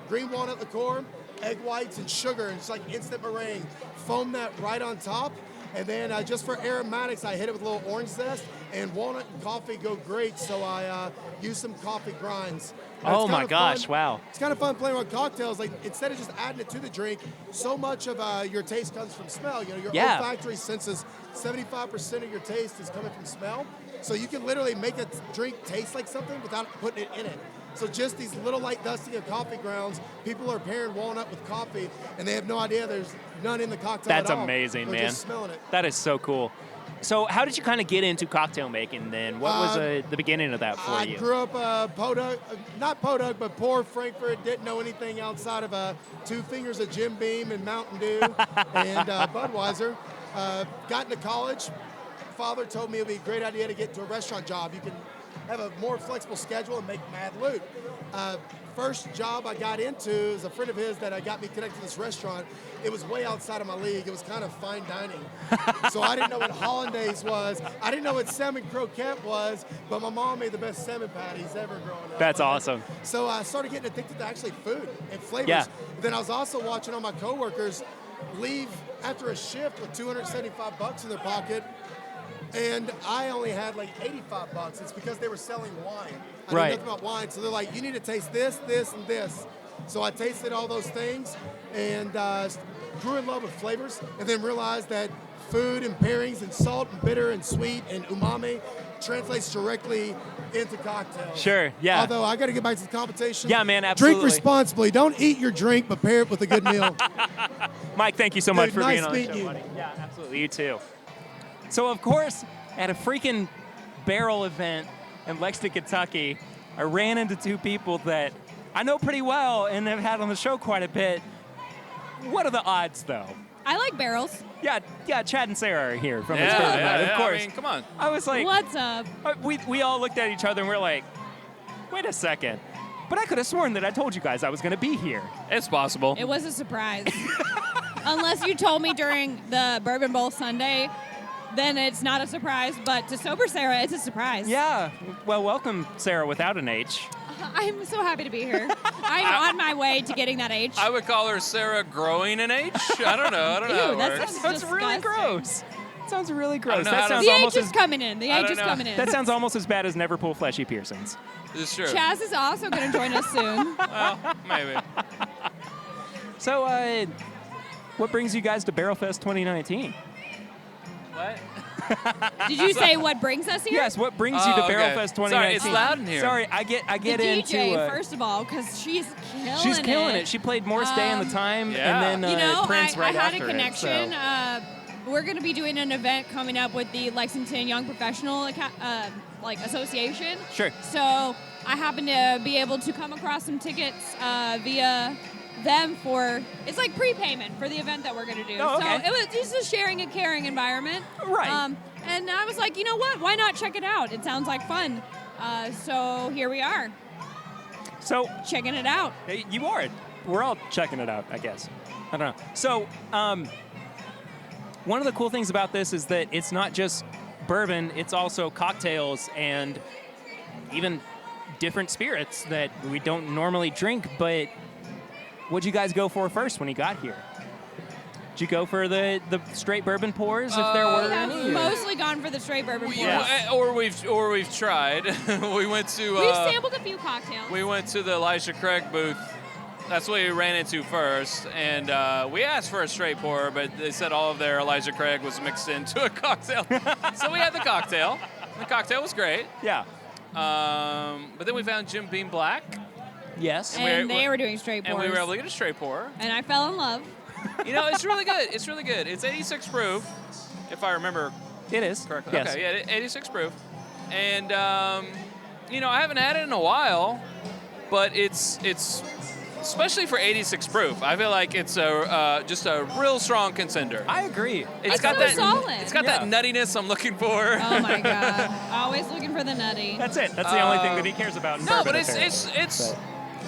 green walnut liqueur, egg whites, and sugar, and it's like instant meringue. Foam that right on top, and then just for aromatics, I hit it with a little orange zest, and walnut and coffee go great, so I used some coffee grinds. Oh my gosh, wow. It's kind of fun playing with cocktails. Like, instead of just adding it to the drink, so much of your taste comes from smell. You know, your olfactory senses, 75% of your taste is coming from smell. So you can literally make a drink taste like something without putting it in it. So just these little light dusting of coffee grounds, people are pairing walnut with coffee, and they have no idea there's none in the cocktail That's at all. amazing, They're man. just smelling it. That is so cool. So how did you kind of get into cocktail making then? What was the beginning of that for you? I grew up not Podunk, but poor Frankfurt. Didn't know anything outside of 2 fingers of Jim Beam and Mountain Dew and Budweiser. Got into college. Father told me it would be a great idea to get into a restaurant job. You can have a more flexible schedule and make mad loot. First job I got into is a friend of his that got me connected to this restaurant. It was way outside of my league. It was kind of fine dining. So I didn't know what hollandaise was. I didn't know what salmon croquette was, but my mom made the best salmon patties ever growing up. That's awesome. So I started getting addicted to actually food and flavors. Yeah. Then I was also watching all my coworkers leave after a shift with $275 in their pocket, and I only had like $85. It's because they were selling wine. I knew nothing about wine, so they're like, you need to taste this, this, and this. So I tasted all those things and grew in love with flavors, and then realized that food and pairings and salt and bitter and sweet and umami translates directly into cocktails. Sure, yeah. Although I got to get back to the competition. Yeah, man, absolutely. Drink responsibly. Don't eat your drink, but pair it with a good meal. Mike, thank you so much for being on the meeting show, you. buddy. Yeah, absolutely. You too. So, of course, at a freaking barrel event in Lexington, Kentucky, I ran into 2 people that I know pretty well and have had on the show quite a bit. What are the odds, though? I like barrels. Yeah, Chad and Sarah are here from Yeah, It's Bourbon Night, yeah, of course. I mean, come on. I was like, What's up? we all looked at each other and we're like, wait a second. But I could have sworn that I told you guys I was going to be here. It's possible. It was a surprise. Unless you told me during the Bourbon Bowl Sunday, then it's not a surprise. But to sober Sarah, it's a surprise. Yeah. Well, welcome, Sarah, without an H. I'm so happy to be here. I'm on my way to getting that H. I would call her Sarah growing an H. I don't know. I don't know how Ew, it that works. sounds That's really disgusting. gross. Sounds really gross. know That how to- sounds The almost H is as coming in. The I H don't is know. coming in. that sounds almost as bad as never pull fleshy piercings. It's true. Chaz is also going to join us soon. Well, maybe. So, what brings you guys to Barrel Fest 2019? What? Did you say what brings us here? Yes, what brings you to Oh, Barrel okay. Fest Sorry, 2019? it's loud in here. Sorry, I get The into. DJ, first of all, because she's killing it. She played Morris Day in the Time, Yeah. and then You know, Prince I right had after a connection. it. So. We're going to be doing an event coming up with the Lexington Young Professional Association. Sure. So I happen to be able to come across some tickets via them for, it's like prepayment for the event that we're going to do. Oh, okay. So it was just a sharing and caring environment. Right. And I was like, you know what? Why not check it out? It sounds like fun. So here we are, So checking it out. you are. We're all checking it out, I guess. I don't know. So one of the cool things about this is that it's not just bourbon, it's also cocktails and even different spirits that we don't normally drink. But what'd you guys go for first when you got here? Did you go for the straight bourbon pours if there We were have any? or- mostly gone for the straight bourbon pours. Yeah. Or we've tried. We went to. We've sampled a few cocktails. We went to the Elijah Craig booth. That's what we ran into first, and we asked for a straight pour, but they said all of their Elijah Craig was mixed into a cocktail. So we had the cocktail. The cocktail was great. Yeah. But then we found Jim Beam Black, Yes. and they were doing straight and pours. we were able to get a straight pour. And I fell in love. You know, it's really good. It's really good. It's 86 proof, if I remember It is. correctly. Yes. Okay, yeah, 86 proof. And, you know, I haven't had it in a while, but it's especially for 86 proof. I feel like it's just a real strong contender. I agree. It's so solid. It's got that nuttiness I'm looking for. Oh my god! Always looking for the nutty. That's it. That's the only thing that he cares about in No, bourbon. but it's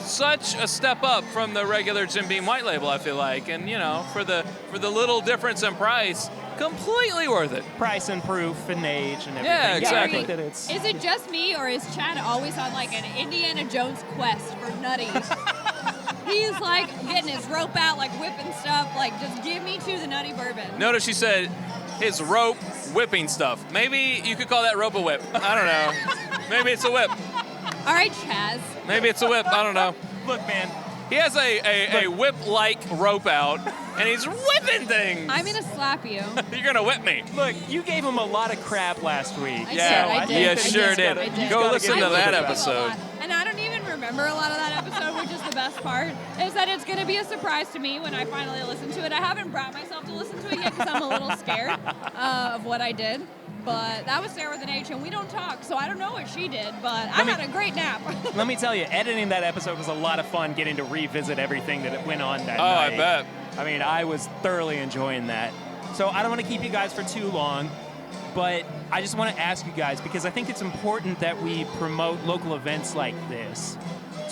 such a step up from the regular Jim Beam White Label. I feel like, and you know, for the little difference in price, completely worth it. price and proof and age and everything. Yeah, I exactly. think that it's. Is it just me, or is Chad always on like an Indiana Jones quest for nutty? He's like getting his rope out, like whipping stuff. Like, just give me to the nutty bourbon. Notice she said his rope whipping stuff. Maybe you could call that rope a whip. I don't know. Maybe it's a whip. All right, Chaz. Maybe it's a whip. I don't know. Look, man. He has a whip-like rope out, and he's whipping things. I'm gonna slap you. You're gonna whip me. Look, you gave him a lot of crap last week. I Yeah, did, I did. you I sure did. did. I did. Go listen to I that listened to it a episode. lot. And I don't even remember a lot of that episode, which is the best part, is that it's going to be a surprise to me when I finally listen to it. I haven't brought myself to listen to it yet because I'm a little scared of what I did. But that was Sarah with an H, and we don't talk, so I don't know what she did, but I had a great nap. Let me tell you, editing that episode was a lot of fun getting to revisit everything that went on that Oh, night. I bet. I mean, I was thoroughly enjoying that. So I don't want to keep you guys for too long, but I just want to ask you guys, because I think it's important that we promote local events like this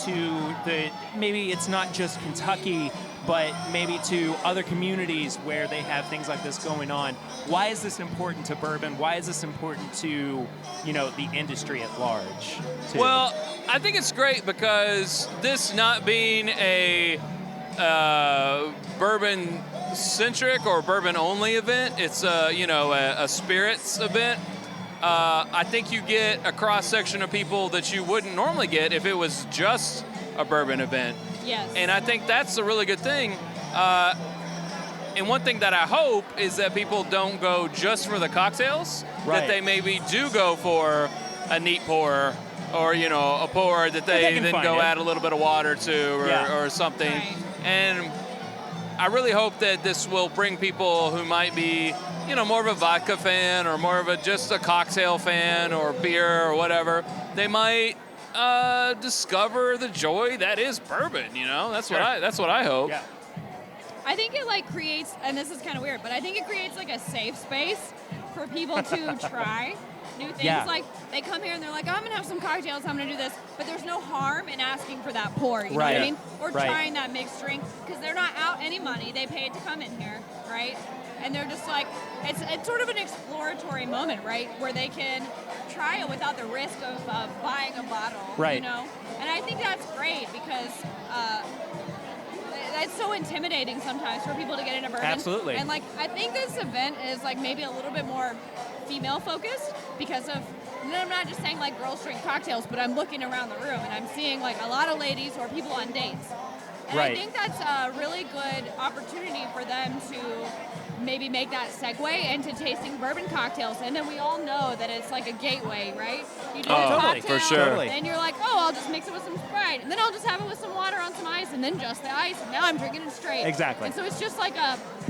to maybe it's not just Kentucky, but maybe to other communities where they have things like this going on. Why is this important to bourbon? Why is this important to, the industry at large? too? Well, I think it's great because this not being a bourbon-centric or bourbon-only event, it's a spirits event. I think you get a cross-section of people that you wouldn't normally get if it was just a bourbon event. Yes. And I think that's a really good thing. And one thing that I hope is that people don't go just for the cocktails, Right. that they maybe do go for a neat pour or, a pour that they they can then find go it. add a little bit of water to or something. Right. And I really hope that this will bring people who might be, more of a vodka fan or more of just a cocktail fan or beer or whatever. They might discover the joy that is bourbon. That's Sure. what I hope. Yeah. I think it creates, and this is kind of weird, but I think it creates a safe space for people to try new things. Yeah. Like, they come here and they're like, oh, I'm going to have some cocktails, I'm going to do this. But there's no harm in asking for that pour, you know what I Right. mean? Or Right. trying that mixed drink, because they're not out any money. They paid to come in here, right? And they're just like, it's sort of an exploratory moment, right? Where they can try it without the risk of buying a bottle, Right. you know? And I think that's great, because it's so intimidating sometimes for people to get into bourbon. Absolutely. And like, I think this event is like maybe a little bit more female focused because of, and I'm not just saying like girls drink cocktails, but I'm looking around the room and I'm seeing like a lot of ladies or people on dates. And Right. I think that's a really good opportunity for them to maybe make that segue into tasting bourbon cocktails. And then we all know that it's like a gateway, right? You do a totally, cocktail, for sure. Totally. then you're like, oh, I'll just mix it with some Sprite, and then I'll just have it with some water on some ice, and then just the ice, and now I'm drinking it straight. Exactly. And so it's just like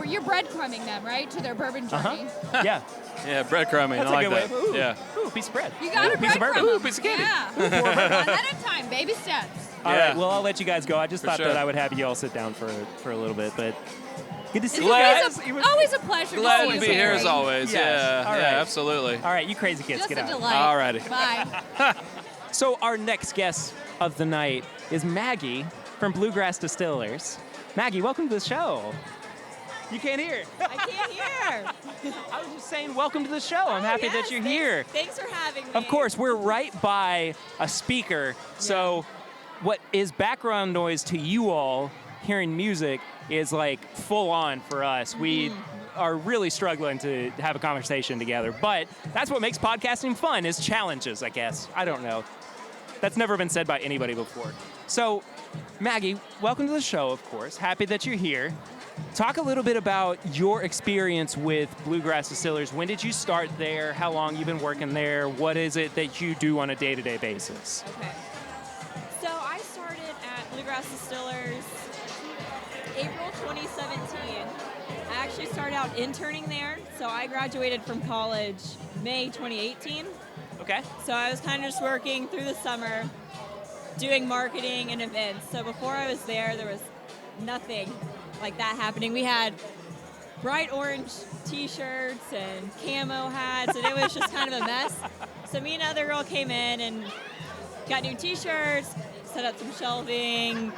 you're breadcrumbing them, right, to their bourbon journey. Yeah. Yeah, breadcrumbing. That's I like a good that. way. Ooh. Yeah. Ooh, piece of bread. You got Ooh, to piece of bourbon. breadcrumb Ooh, piece of candy. Yeah. One at a time, baby steps. All Yeah. right, well, I'll let you guys go. I just For thought sure. that I would have you all sit down for a little bit, but good to see It's you Glad- guys. always a pleasure Glad to to see be you. here as Gary. always. Yes. Yeah. All Yeah, right. absolutely. All right, you crazy kids, Just get a out. delight. Alrighty. Bye. So our next guest of the night is Maggie from Bluegrass Distillers. Maggie, welcome to the show. You can't hear. I can't hear. I was just saying welcome to the show. I'm happy Yes, that you're here. Thanks for having me. Of course, we're right by a speaker, so what is background noise to you all hearing music is like full on for us. We are really struggling to have a conversation together, but that's what makes podcasting fun, is challenges, I guess. I don't know. That's never been said by anybody before. So, Maggie, welcome to the show, of course. Happy that you're here. Talk a little bit about your experience with Bluegrass Distillers. When did you start there? How long you've been working there? What is it that you do on a day-to-day basis? Okay. So I started at Bluegrass Distillers April 2017. I actually started out interning there. So I graduated from college May 2018. Okay. So I was kind of just working through the summer, doing marketing and events. So before I was there was nothing like that happening. We had bright orange t-shirts and camo hats, and it was just kind of a mess. So me and another girl came in and got new t-shirts, set up some shelving,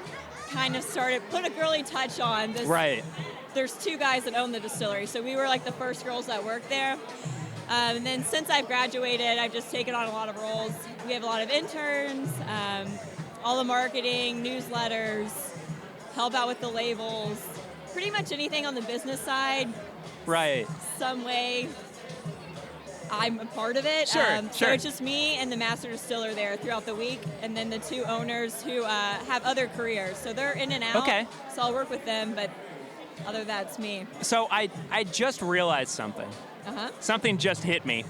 kind of put a girly touch on this. Right. There's two guys that own the distillery, so we were like the first girls that worked there. And then since I've graduated, I've just taken on a lot of roles. We have a lot of interns, all the marketing, newsletters, help out with the labels, pretty much anything on the business side, Right. some way I'm a part of it. Sure, So sure. it's just me and the master distiller there throughout the week, and then the two owners who have other careers. So they're in and out. Okay. So I'll work with them, but other than that, it's me. So I just realized something. Uh-huh. Something just hit me.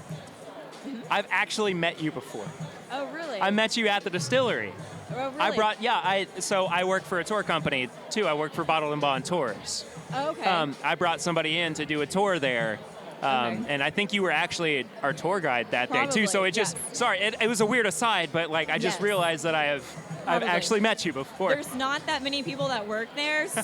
I've actually met you before. Oh, really? I met you at the distillery. Oh, really? I work for a tour company too. I work for Bottled and Bond Tours. Oh, okay. I brought somebody in to do a tour there. Okay. And I think you were actually our tour guide that day too. So Probably, it just, yes. sorry, it was a weird aside, but like I just Yes. realized that I've Probably. actually met you before. There's not that many people that work there, so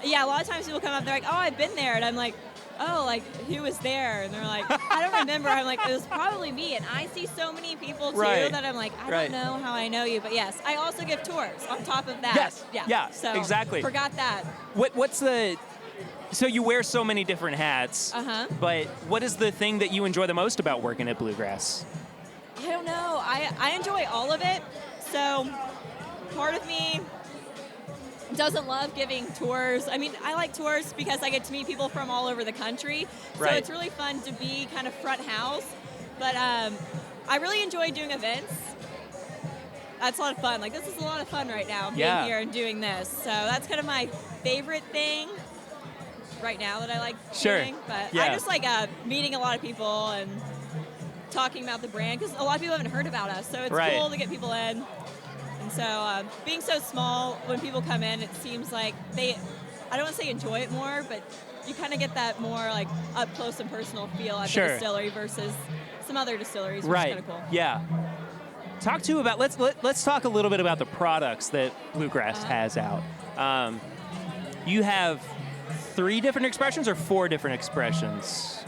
yeah, a lot of times people come up, they're like, oh, I've been there, and I'm like, oh, like, who was there? And they're like, I don't remember. I'm like, it was probably me, and I see so many people, too, Right. that I'm like, I Right. don't know how I know you, but yes, I also give tours on top of that. Yes. Yeah, So exactly. Forgot that. What's the, so you wear so many different hats, Uh-huh. but what is the thing that you enjoy the most about working at Bluegrass? I don't know. I enjoy all of it. So part of me doesn't love giving tours. I mean, I like tours because I get to meet people from all over the country. So Right. it's really fun to be kind of front house. But I really enjoy doing events. That's a lot of fun. Like, this is a lot of fun right now, being Yeah. here and doing this. So that's kind of my favorite thing right now that I like Sure. doing. But Yeah. I just like meeting a lot of people and talking about the brand, because a lot of people haven't heard about us. So it's Right. cool to get people in. And so being so small, when people come in, it seems like I don't want to say enjoy it more, but you kind of get that more like up close and personal feel at Sure. the distillery versus some other distilleries, which Right. is kind of cool. Yeah. Talk to about let's talk a little bit about the products that Bluegrass has out. You have 3 different expressions or 4 different expressions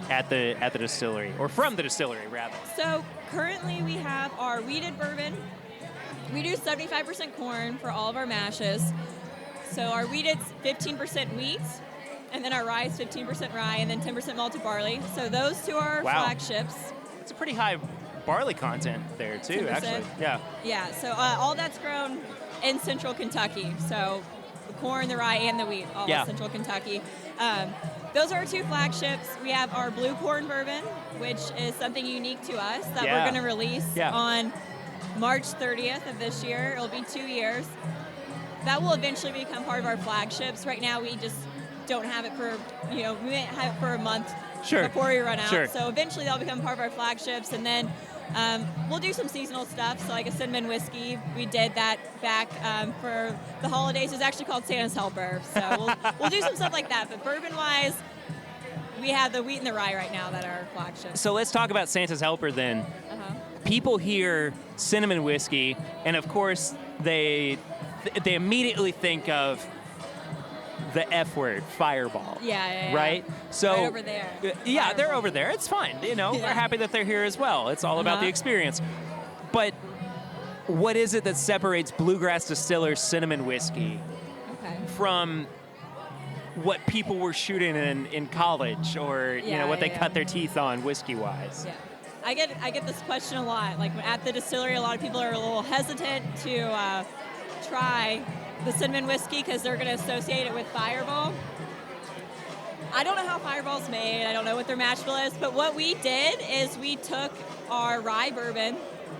at the distillery, or from the distillery rather? So currently we have our wheated bourbon. We do 75% corn for all of our mashes. So our wheated's 15% wheat, and then our rye is 15% rye, and then 10% malted barley. So those 2 are flagships. It's a pretty high barley content there too, 10%. actually. Yeah. Yeah, so all that's grown in central Kentucky. So the corn, the rye, and the wheat, all in central Kentucky. Those are our 2 flagships. We have our blue corn bourbon, which is something unique to us that we're going to release on March 30th of this year. It'll be 2 years. That will eventually become part of our flagships. Right now, we just don't have it for, we may have it for a month before we run out. Sure. So eventually, they'll become part of our flagships. And then we'll do some seasonal stuff. So like a cinnamon whiskey, we did that back for the holidays. It's actually called Santa's Helper. So we'll do some stuff like that. But bourbon-wise, we have the wheat and the rye right now that are flagships. So let's talk about Santa's Helper then. People hear cinnamon whiskey, and of course they immediately think of the F word, Fireball. Yeah. Right? So right over there. Yeah, Fireball. they're over there. It's fine. We're happy that they're here as well. It's all about the experience. But what is it that separates Bluegrass Distiller's cinnamon whiskey from what people were shooting in college, or what they cut their teeth on whiskey-wise? Yeah. I get this question a lot. Like at the distillery, a lot of people are a little hesitant to try the cinnamon whiskey because they're going to associate it with Fireball. I don't know how Fireball's made. I don't know what their mash bill is. But what we did is we took our rye bourbon,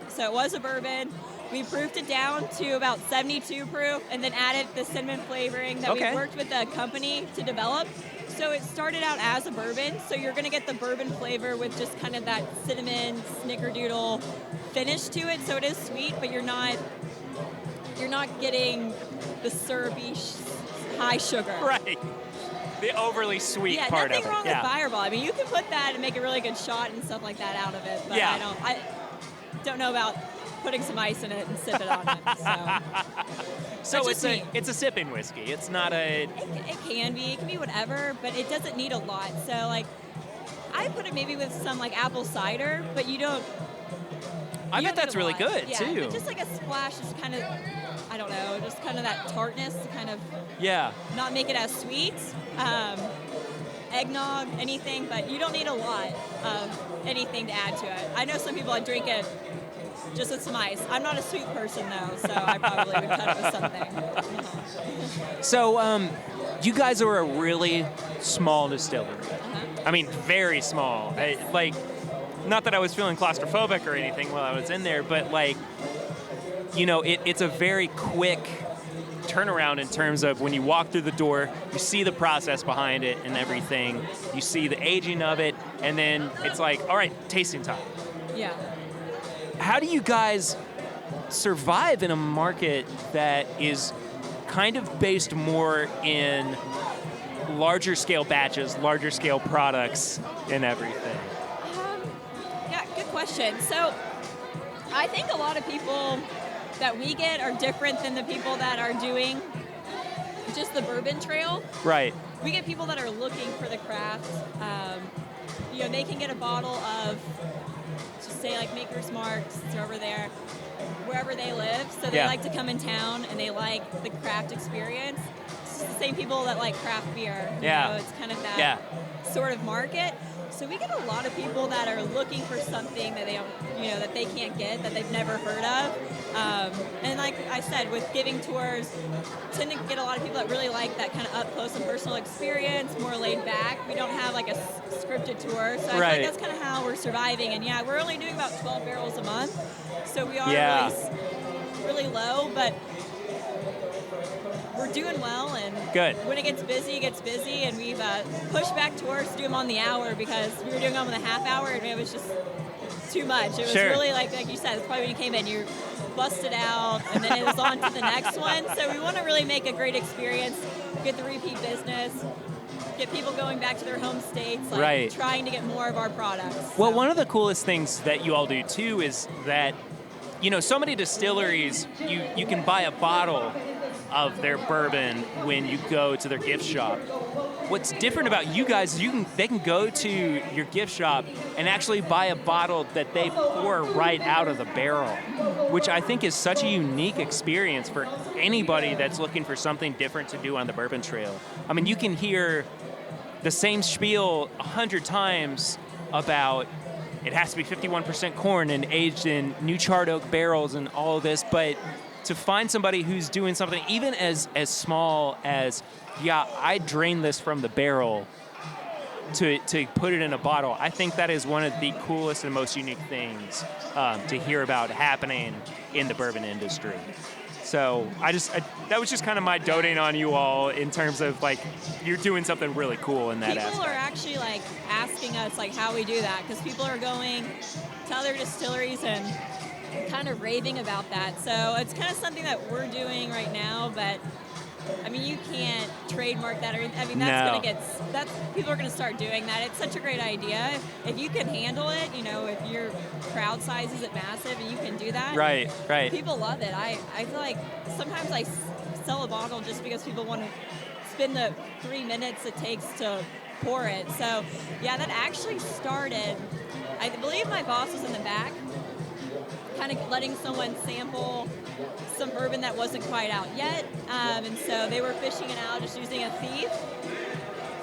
so it was a bourbon. We proofed it down to about 72 proof, and then added the cinnamon flavoring that we worked with the company to develop. So it started out as a bourbon, so you're going to get the bourbon flavor with just kind of that cinnamon snickerdoodle finish to it. So it is sweet, but you're not getting the syrupy high sugar. Right. The overly sweet part of it. Yeah, nothing wrong with Fireball. I mean, you can put that and make a really good shot and stuff like that out of it, but I don't know about putting some ice in it and sip it on it. So it's a sipping whiskey. It's not a... It can be whatever, but it doesn't need a lot. So like, I put it maybe with some like apple cider, but you don't... I bet that's really good too. But just like a splash is kind of, I don't know, just kind of that tartness to kind of not make it as sweet. Eggnog, anything, but you don't need a lot of anything to add to it. I know some people that drink it just with some ice. I'm not a sweet person though, so I probably would cut it with something. So you guys are a really small distillery. I mean, very small. Not that I was feeling claustrophobic or anything while I was in there, but it's a very quick turnaround in terms of when you walk through the door, you see the process behind it and everything. You see the aging of it, and then it's like, all right, tasting time. Yeah. How do you guys survive in a market that is kind of based more in larger scale batches, larger scale products, and everything? Good question. So I think a lot of people that we get are different than the people that are doing just the bourbon trail. Right. We get people that are looking for the craft. They can get a bottle of, just say like Maker's Marks, it's over there, wherever they live. So they like to come in town and they like the craft experience. It's just the same people that like craft beer. It's kind of that sort of market. So we get a lot of people that are looking for something that they don't, that they can't get, that they've never heard of. And like I said, with giving tours, tend to get a lot of people that really like that kind of up close and personal experience, more laid back. We don't have like a scripted tour, so I feel like that's kind of how we're surviving. And we're only doing about 12 barrels a month, so we are really low, but we're doing well, and when it gets busy, and we've pushed back tours to do them on the hour because we were doing them on the half hour, and it was just too much. It was really like you said, it's probably when you came in, you busted out, and then it was on to the next one. So we want to really make a great experience, get the repeat business, get people going back to their home states, trying to get more of our products. Well, one of the coolest things that you all do too is that, so many distilleries, you can buy a bottle of their bourbon when you go to their gift shop. What's different about you guys is they can go to your gift shop and actually buy a bottle that they pour right out of the barrel, which I think is such a unique experience for anybody that's looking for something different to do on the bourbon trail. I mean, you can hear the same spiel 100 times about it has to be 51% corn and aged in new charred oak barrels and all of this, but to find somebody who's doing something even as small as, yeah, I drained this from the barrel to put it in a bottle, I think that is one of the coolest and most unique things to hear about happening in the bourbon industry. So that was just kind of my doting on you all in terms of like you're doing something really cool in that aspect. People are actually like asking us like how we do that because people are going to other distilleries and kind of raving about that. So it's kind of something that we're doing right now, but I mean, you can't trademark that or anything. I mean, that's people are going to start doing that. It's such a great idea. If you can handle it, you know, if your crowd size isn't massive and you can do that. Right. People love it. I feel like sometimes I sell a bottle just because people want to spend the 3 minutes it takes to pour it. So, yeah, that actually started, I believe my boss was in the back, kind of letting someone sample some bourbon that wasn't quite out yet. And so they were fishing it out just using a thief.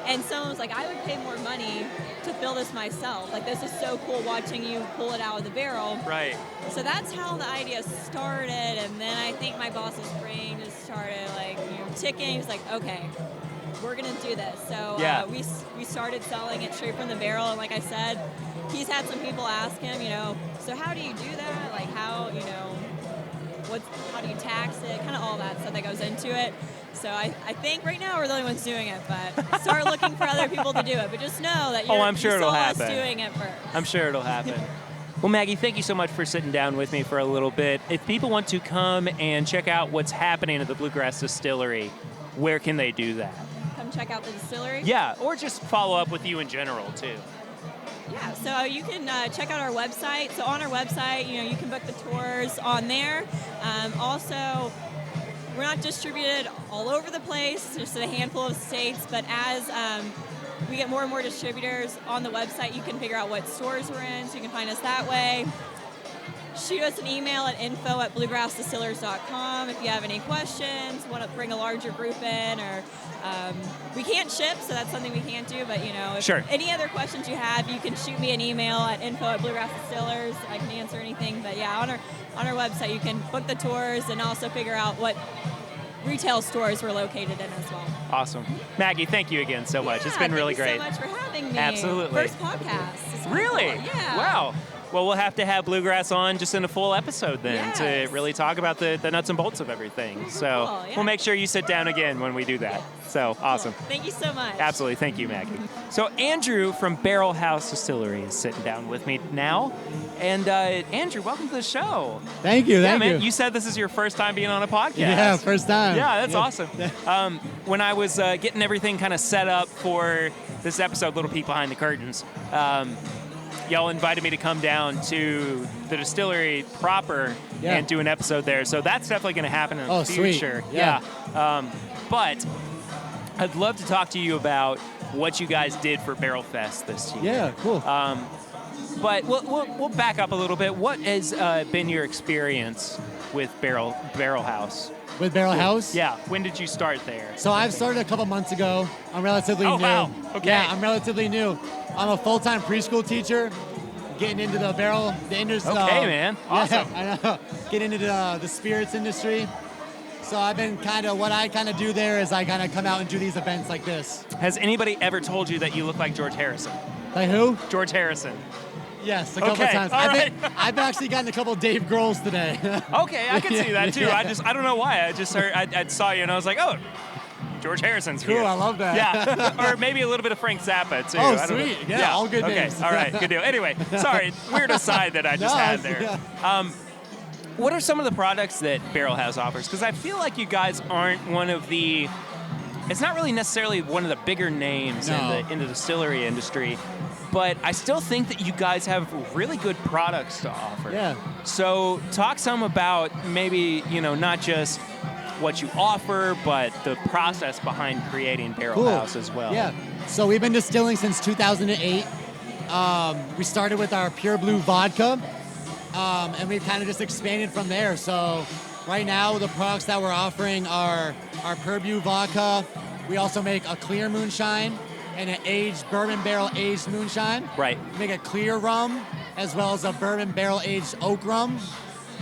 And someone was like, I would pay more money to fill this myself. Like, this is so cool watching you pull it out of the barrel. Right. So that's how the idea started. And then I think my boss's brain just started, like, ticking. He's like, okay, we're going to do this. So we started selling it straight from the barrel. And like I said, he's had some people ask him, so how do you do that? Like, how do you tax it? Kind of all that stuff that goes into it. So I think right now we're the only ones doing it, but start looking for other people to do it. But just know that I'm sure it'll us happen. doing it first. I'm sure it'll happen. Well, Maggie, thank you so much for sitting down with me for a little bit. If people want to come and check out what's happening at the Bluegrass Distillery, where can they do that? Come check out the distillery? Yeah, or just follow up with you in general, too. Yeah, so you can check out our website. So on our website, you can book the tours on there. Also, we're not distributed all over the place, just in a handful of states, but as we get more and more distributors on the website, you can figure out what stores we're in, so you can find us that way. Shoot us an email at info@bluegrassdistillers.com if you have any questions, want to bring a larger group in, or we can't ship, so that's something we can't do, but if Sure. any other questions you have, you can shoot me an email at info@bluegrassdistillers. I can answer anything, but yeah, on our website you can book the tours and also figure out what retail stores we're located in as well. Awesome. Maggie, thank you again so much. It's been really great. Thank you so much for having me. Absolutely. First podcast. It's Really? cool. Yeah. Wow. Well, we'll have to have Bluegrass on just in a full episode then Yes. to really talk about the nuts and bolts of everything. So Cool, yeah. we'll make sure you sit down again when we do that. So awesome. Thank you so much. Absolutely. Thank you, Maggie. So Andrew from Barrel House Distillery is sitting down with me now. And Andrew, welcome to the show. Thank you. Yeah, Thank man, you. you said this is your first time being on a podcast. Yeah, first time. Yeah, that's awesome. When I was getting everything kind of set up for this episode, little peek behind the curtains, y'all invited me to come down to the distillery proper and do an episode there. So that's definitely going to happen in the future. Sweet. Yeah. But I'd love to talk to you about what you guys did for Barrel Fest this year. Yeah, cool. But we'll back up a little bit. What has been your experience with Barrel House? With Barrel House? Yeah. When did you start there? So I've started a couple months ago. I'm relatively new. Wow. Okay. Yeah, I'm relatively new. I'm a full-time preschool teacher, getting into the industry. Okay, man. Awesome. Yeah, I know. Getting into the spirits industry. So I've been what I do there is I kind of come out and do these events like this. Has anybody ever told you that you look like George Harrison? Like who? George Harrison. Yes, a couple Okay, times. all right. I've actually gotten a couple Dave Grohls today. Okay, I can see that too. Yeah. I don't know why. I just heard, I saw you and I was like, oh, George Harrison's here. Cool, I love that. Yeah, or maybe a little bit of Frank Zappa too. Oh, I don't know. sweet. Yeah, all good okay. names. All right, good deal. Anyway, sorry, weird aside that I just had there. Yeah. What are some of the products that Barrel House offers? Because I feel like you guys aren't one of the. It's not really necessarily one of the bigger names in the distillery industry, but I still think that you guys have really good products to offer. Yeah. So talk some about maybe not just what you offer, but the process behind creating Barrel House as well. Yeah. So we've been distilling since 2008. We started with our Pure Blue vodka, and we've kind of just expanded from there. So right now, the products that we're offering are our Pure Blue vodka. We also make a clear moonshine and an aged bourbon barrel aged moonshine. Right. We make a clear rum as well as a bourbon barrel aged oak rum.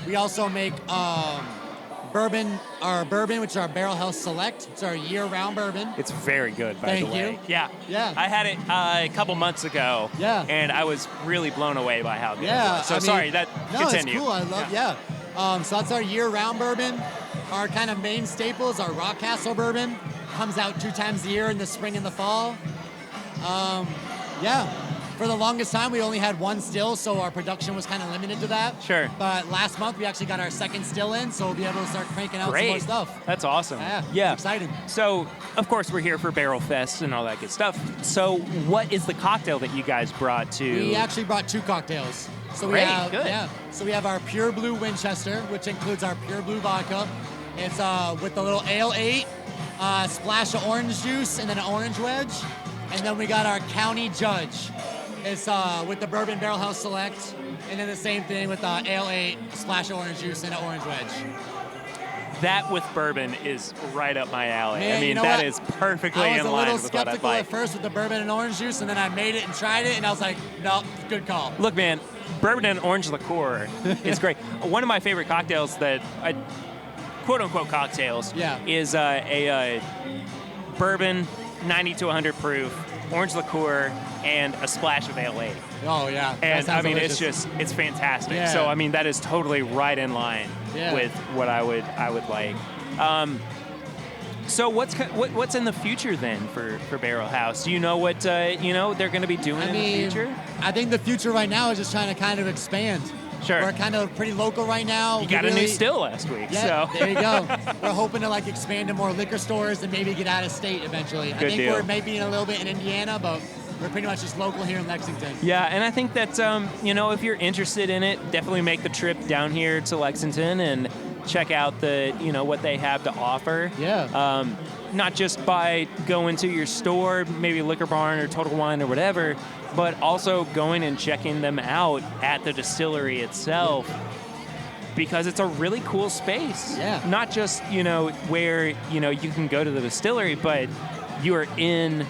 We also make bourbon, which is our Barrel House Select. It's our year-round bourbon. It's very good, by Thank the way. you. Yeah. Yeah. I had it a couple months ago. Yeah. And I was really blown away by how good it Yeah. was. So I mean, sorry, that no, continue. it's cool. I love. Yeah. So that's our year-round bourbon. Our kind of main staples, our Rock Castle bourbon, comes out 2 times a year in the spring and the fall. Yeah. For the longest time, we only had 1 still, so our production was kind of limited to that. Sure. But last month, we actually got our 2nd still in, so we'll be able to start cranking out some more Great. stuff. That's awesome. Yeah. Exciting. So, of course, we're here for Barrel Fest and all that good stuff. So, what is the cocktail that you guys brought to? We actually brought 2 cocktails. So Great, we have, good. Yeah. So we have our Pure Blue Winchester, which includes our Pure Blue vodka. It's with a little ale 8, splash of orange juice, and then an orange wedge. And then we got our County Judge. It's with the Bourbon Barrel House Select, and then the same thing with ale 8, splash of orange juice, and an orange wedge. That with bourbon is right up my alley. Man, I mean, you know that what? is perfectly I was in a line little with what I skeptical like. at first with the bourbon and orange juice, and then I made it and tried it, and I was like, no, good call. Look, man, bourbon and orange liqueur is great. One of my favorite cocktails that I, quote-unquote cocktails, is a bourbon, 90 to 100 proof, orange liqueur, and a splash of ale 8. Oh, yeah. And I mean, it's fantastic. Yeah. So I mean, that is totally right in line with what I would like. So what's in the future then for Barrel House? Do you know what they're going to be doing in the future? I think the future right now is just trying to kind of expand. Sure. We're kind of pretty local right now. You got a new still last week. Yeah, so there you go. We're hoping to expand to more liquor stores and maybe get out of state eventually. I think deal. we're maybe a little bit in Indiana, but we're pretty much just local here in Lexington. Yeah, and I think that if you're interested in it, definitely make the trip down here to Lexington and check out what they have to offer. Yeah. Not just by going to your store, maybe Liquor Barn or Total Wine or whatever, but also going and checking them out at the distillery itself, because it's a really cool space. Yeah. Not just where you can go to the distillery, but you are in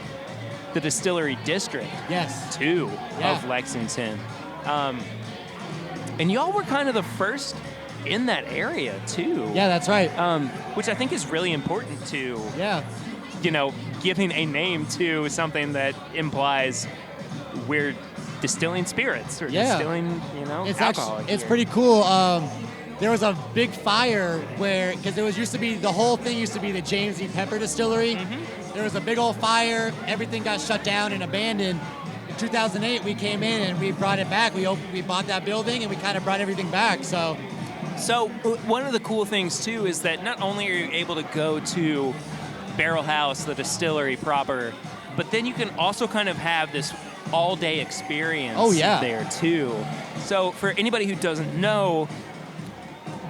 the distillery district. Yes. Too Yeah. of Lexington, and y'all were kind of the first in that area too. Yeah, that's right. Which I think is really important to Yeah. giving a name to something that implies we're distilling spirits or distilling, It's alcohol. actually, it's here. pretty cool. There was a big fire because the whole thing used to be the James E. Pepper Distillery. Mm-hmm. There was a big old fire. Everything got shut down and abandoned. In 2008, we came in and we brought it back. We bought that building and we kind of brought everything back. So one of the cool things too is that not only are you able to go to Barrel House, the distillery proper, but then you can also kind of have this all-day experience there too. So for anybody who doesn't know,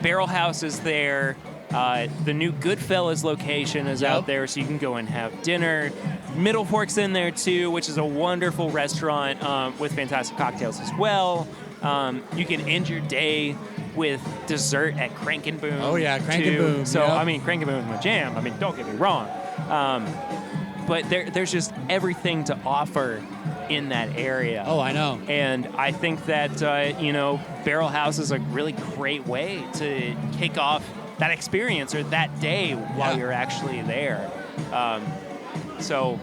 Barrel House is there. The new Goodfellas location is out there, so you can go and have dinner. Middle Fork's in there too, which is a wonderful restaurant with fantastic cocktails as well. You can end your day with dessert at Crank and Boom. Oh yeah, Crank too. and Boom. So yeah. I mean, Crank and Boom is my jam. I mean, don't get me wrong. But there's just everything to offer in that area. Oh, I know. And I think that Barrel House is a really great way to kick off that experience or that day while you're actually there. So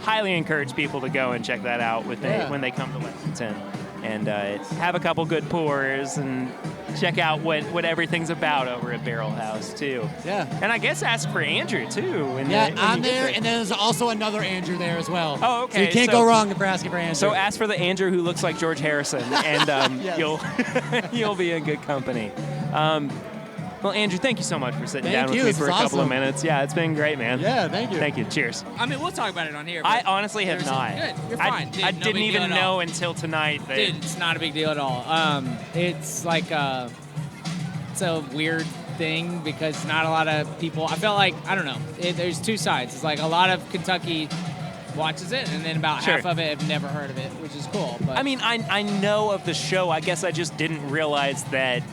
highly encourage people to go and check that out when they come to Lexington and have a couple good pours and check out what everything's about over at Barrel House too. Yeah. And I guess ask for Andrew too. I'm there, and then there's also another Andrew there as well. Oh, okay. So you can't go wrong if we're asking for Andrew. So ask for the Andrew who looks like George Harrison, and Yes. you'll be in good company. Well, Andrew, thank you so much for sitting Thank down you. with me This for is a couple of awesome. minutes. Yeah, it's been great, man. Yeah, thank you. Thank you. Cheers. I mean, we'll talk about it on here. I but honestly have not. Good. You're fine. I No didn't big even deal at all. know until tonight that Dude, it's not a big deal at all. It's like it's a weird thing because not a lot of people. I felt like I don't know. There's two sides. It's like a lot of Kentucky watches it, and then about half of it have never heard of it, which is cool. But I mean, I know of the show. I guess I just didn't realize that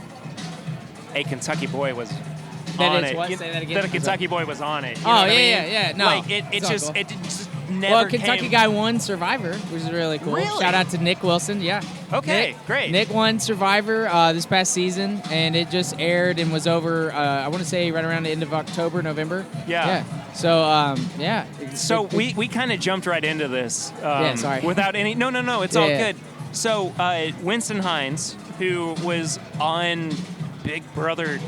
a Kentucky boy was on it. What? Say that again. That a Kentucky boy was on it. You Oh, know what I yeah, mean? yeah. No, Like it it's all just cool. it just never. Well, Kentucky came. guy won Survivor, which is really cool. Really? Shout out to Nick Wilson. Yeah. Okay, great. Nick won Survivor this past season, and it just aired and was over. I want to say right around the end of October, November. Yeah. So yeah. So we kind of jumped right into this. Yeah, sorry. Without any. No. It's Yeah, all yeah. good. So Winston Hines, who was on Big Brother.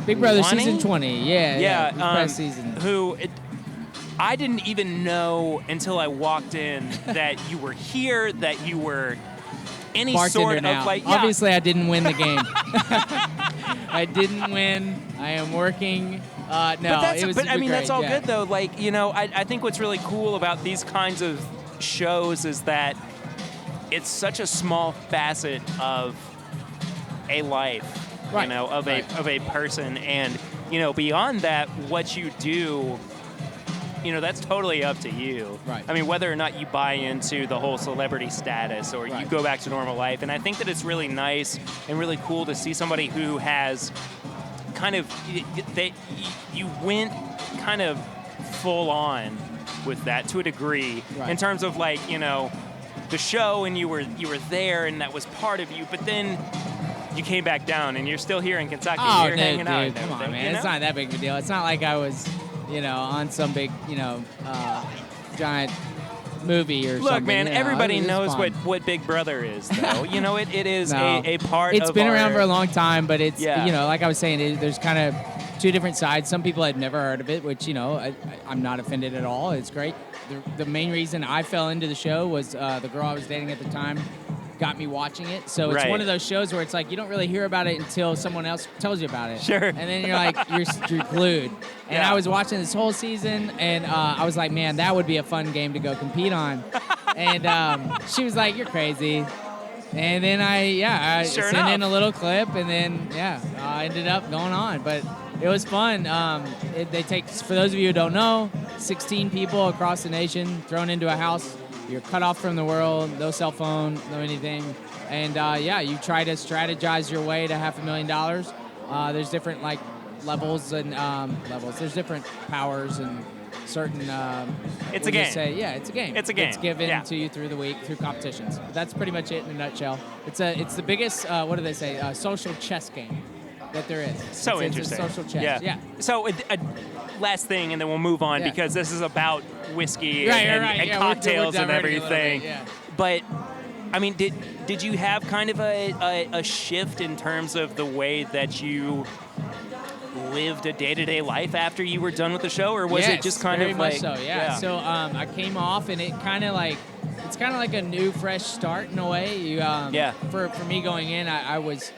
Big Brother 20? season 20. Yeah. This past season. I didn't even know until I walked in that you were here, that you were any Bartender sort now. of like. Yeah. Obviously, I didn't win the game. I didn't win. I am working. No, But I mean, that's all yeah. good though. Like, you know, I think what's really cool about these kinds of shows is that it's such a small facet of a life. Right. You know, of a person, and you know, beyond that, what you do, you know, that's totally up to you. Right. I mean, whether or not you buy into the whole celebrity status or you go back to normal life, and I think that it's really nice and really cool to see somebody who has kind of you went kind of full on with that to a degree in terms of like, you know, the show, and you were there, and that was part of you, but then you came back down, and you're still here in Kentucky. Oh, you're dude, hanging out. and come on, everything, man. you know? It's not that big of a deal. It's not like I was, you know, on some big, you know, giant movie or something. Look, man, you know. everybody It was knows fun. what Big Brother is, though. You know, it is No. a part It's of been our, around for a long time, but it's, Yeah. you know, like I was saying, there's kind of two different sides. Some people had never heard of it, which, you know, I'm not offended at all. It's great. The main reason I fell into the show was the girl I was dating at the time got me watching it. So it's one of those shows where it's like you don't really hear about it until someone else tells you about it. Sure. And then you're like, you're glued. And Yeah. I was watching this whole season, and I was like, man, that would be a fun game to go compete on. And she was like, you're crazy. And then I Sure sent in enough. a little clip, and then I ended up going on. But it was fun. They take, for those of you who don't know, 16 people across the nation thrown into a house. You're cut off from the world, no cell phone, no anything. And you try to strategize your way to $500,000. There's different like levels and levels. There's different powers and certain. It's a game. It's a game. It's a game. It's given Yeah. to you through the week through competitions. But that's pretty much it in a nutshell. It's the biggest. What do they say? Social chess game that there is. So It's interesting. a social chess. Yeah. So, last thing, and then we'll move on because this is about whiskey Right, and right. Yeah, we're cocktails and diverting a little everything. bit, yeah. But, I mean, did you have kind of a shift in terms of the way that you lived a day-to-day life after you were done with the show, or was it just kind very of much like so? Yeah. So I came off, and it kind of like it's kind of like a new, fresh start in a way. You For me going in, I was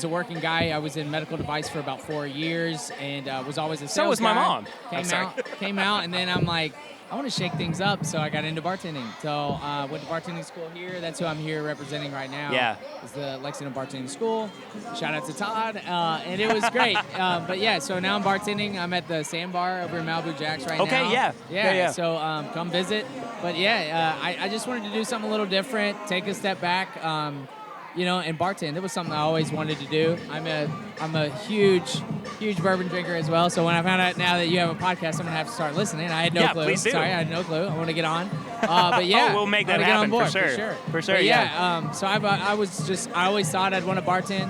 a working guy. I was in medical device for about 4 years, and was always a sales So was my guy. mom. I'm sorry. Came out, and then I'm like, I want to shake things up, so I got into bartending. So went to bartending school here. That's who I'm here representing right now. Yeah. It's the Lexington Bartending School. Shout out to Todd, and it was great. But yeah, so now I'm bartending. I'm at the Sandbar over in Malibu Jacks right now. Okay, yeah. So come visit. But yeah, I just wanted to do something a little different, take a step back. You know, and bartend. It was something I always wanted to do. I'm a huge bourbon drinker as well. So when I found out now that you have a podcast, I'm gonna have to start listening. I had no clue. Please do. Sorry, I had no clue. I want to get on. But yeah, we'll make that I wanna happen get on board, for sure. For sure. But yeah. so I always thought I'd want to bartend,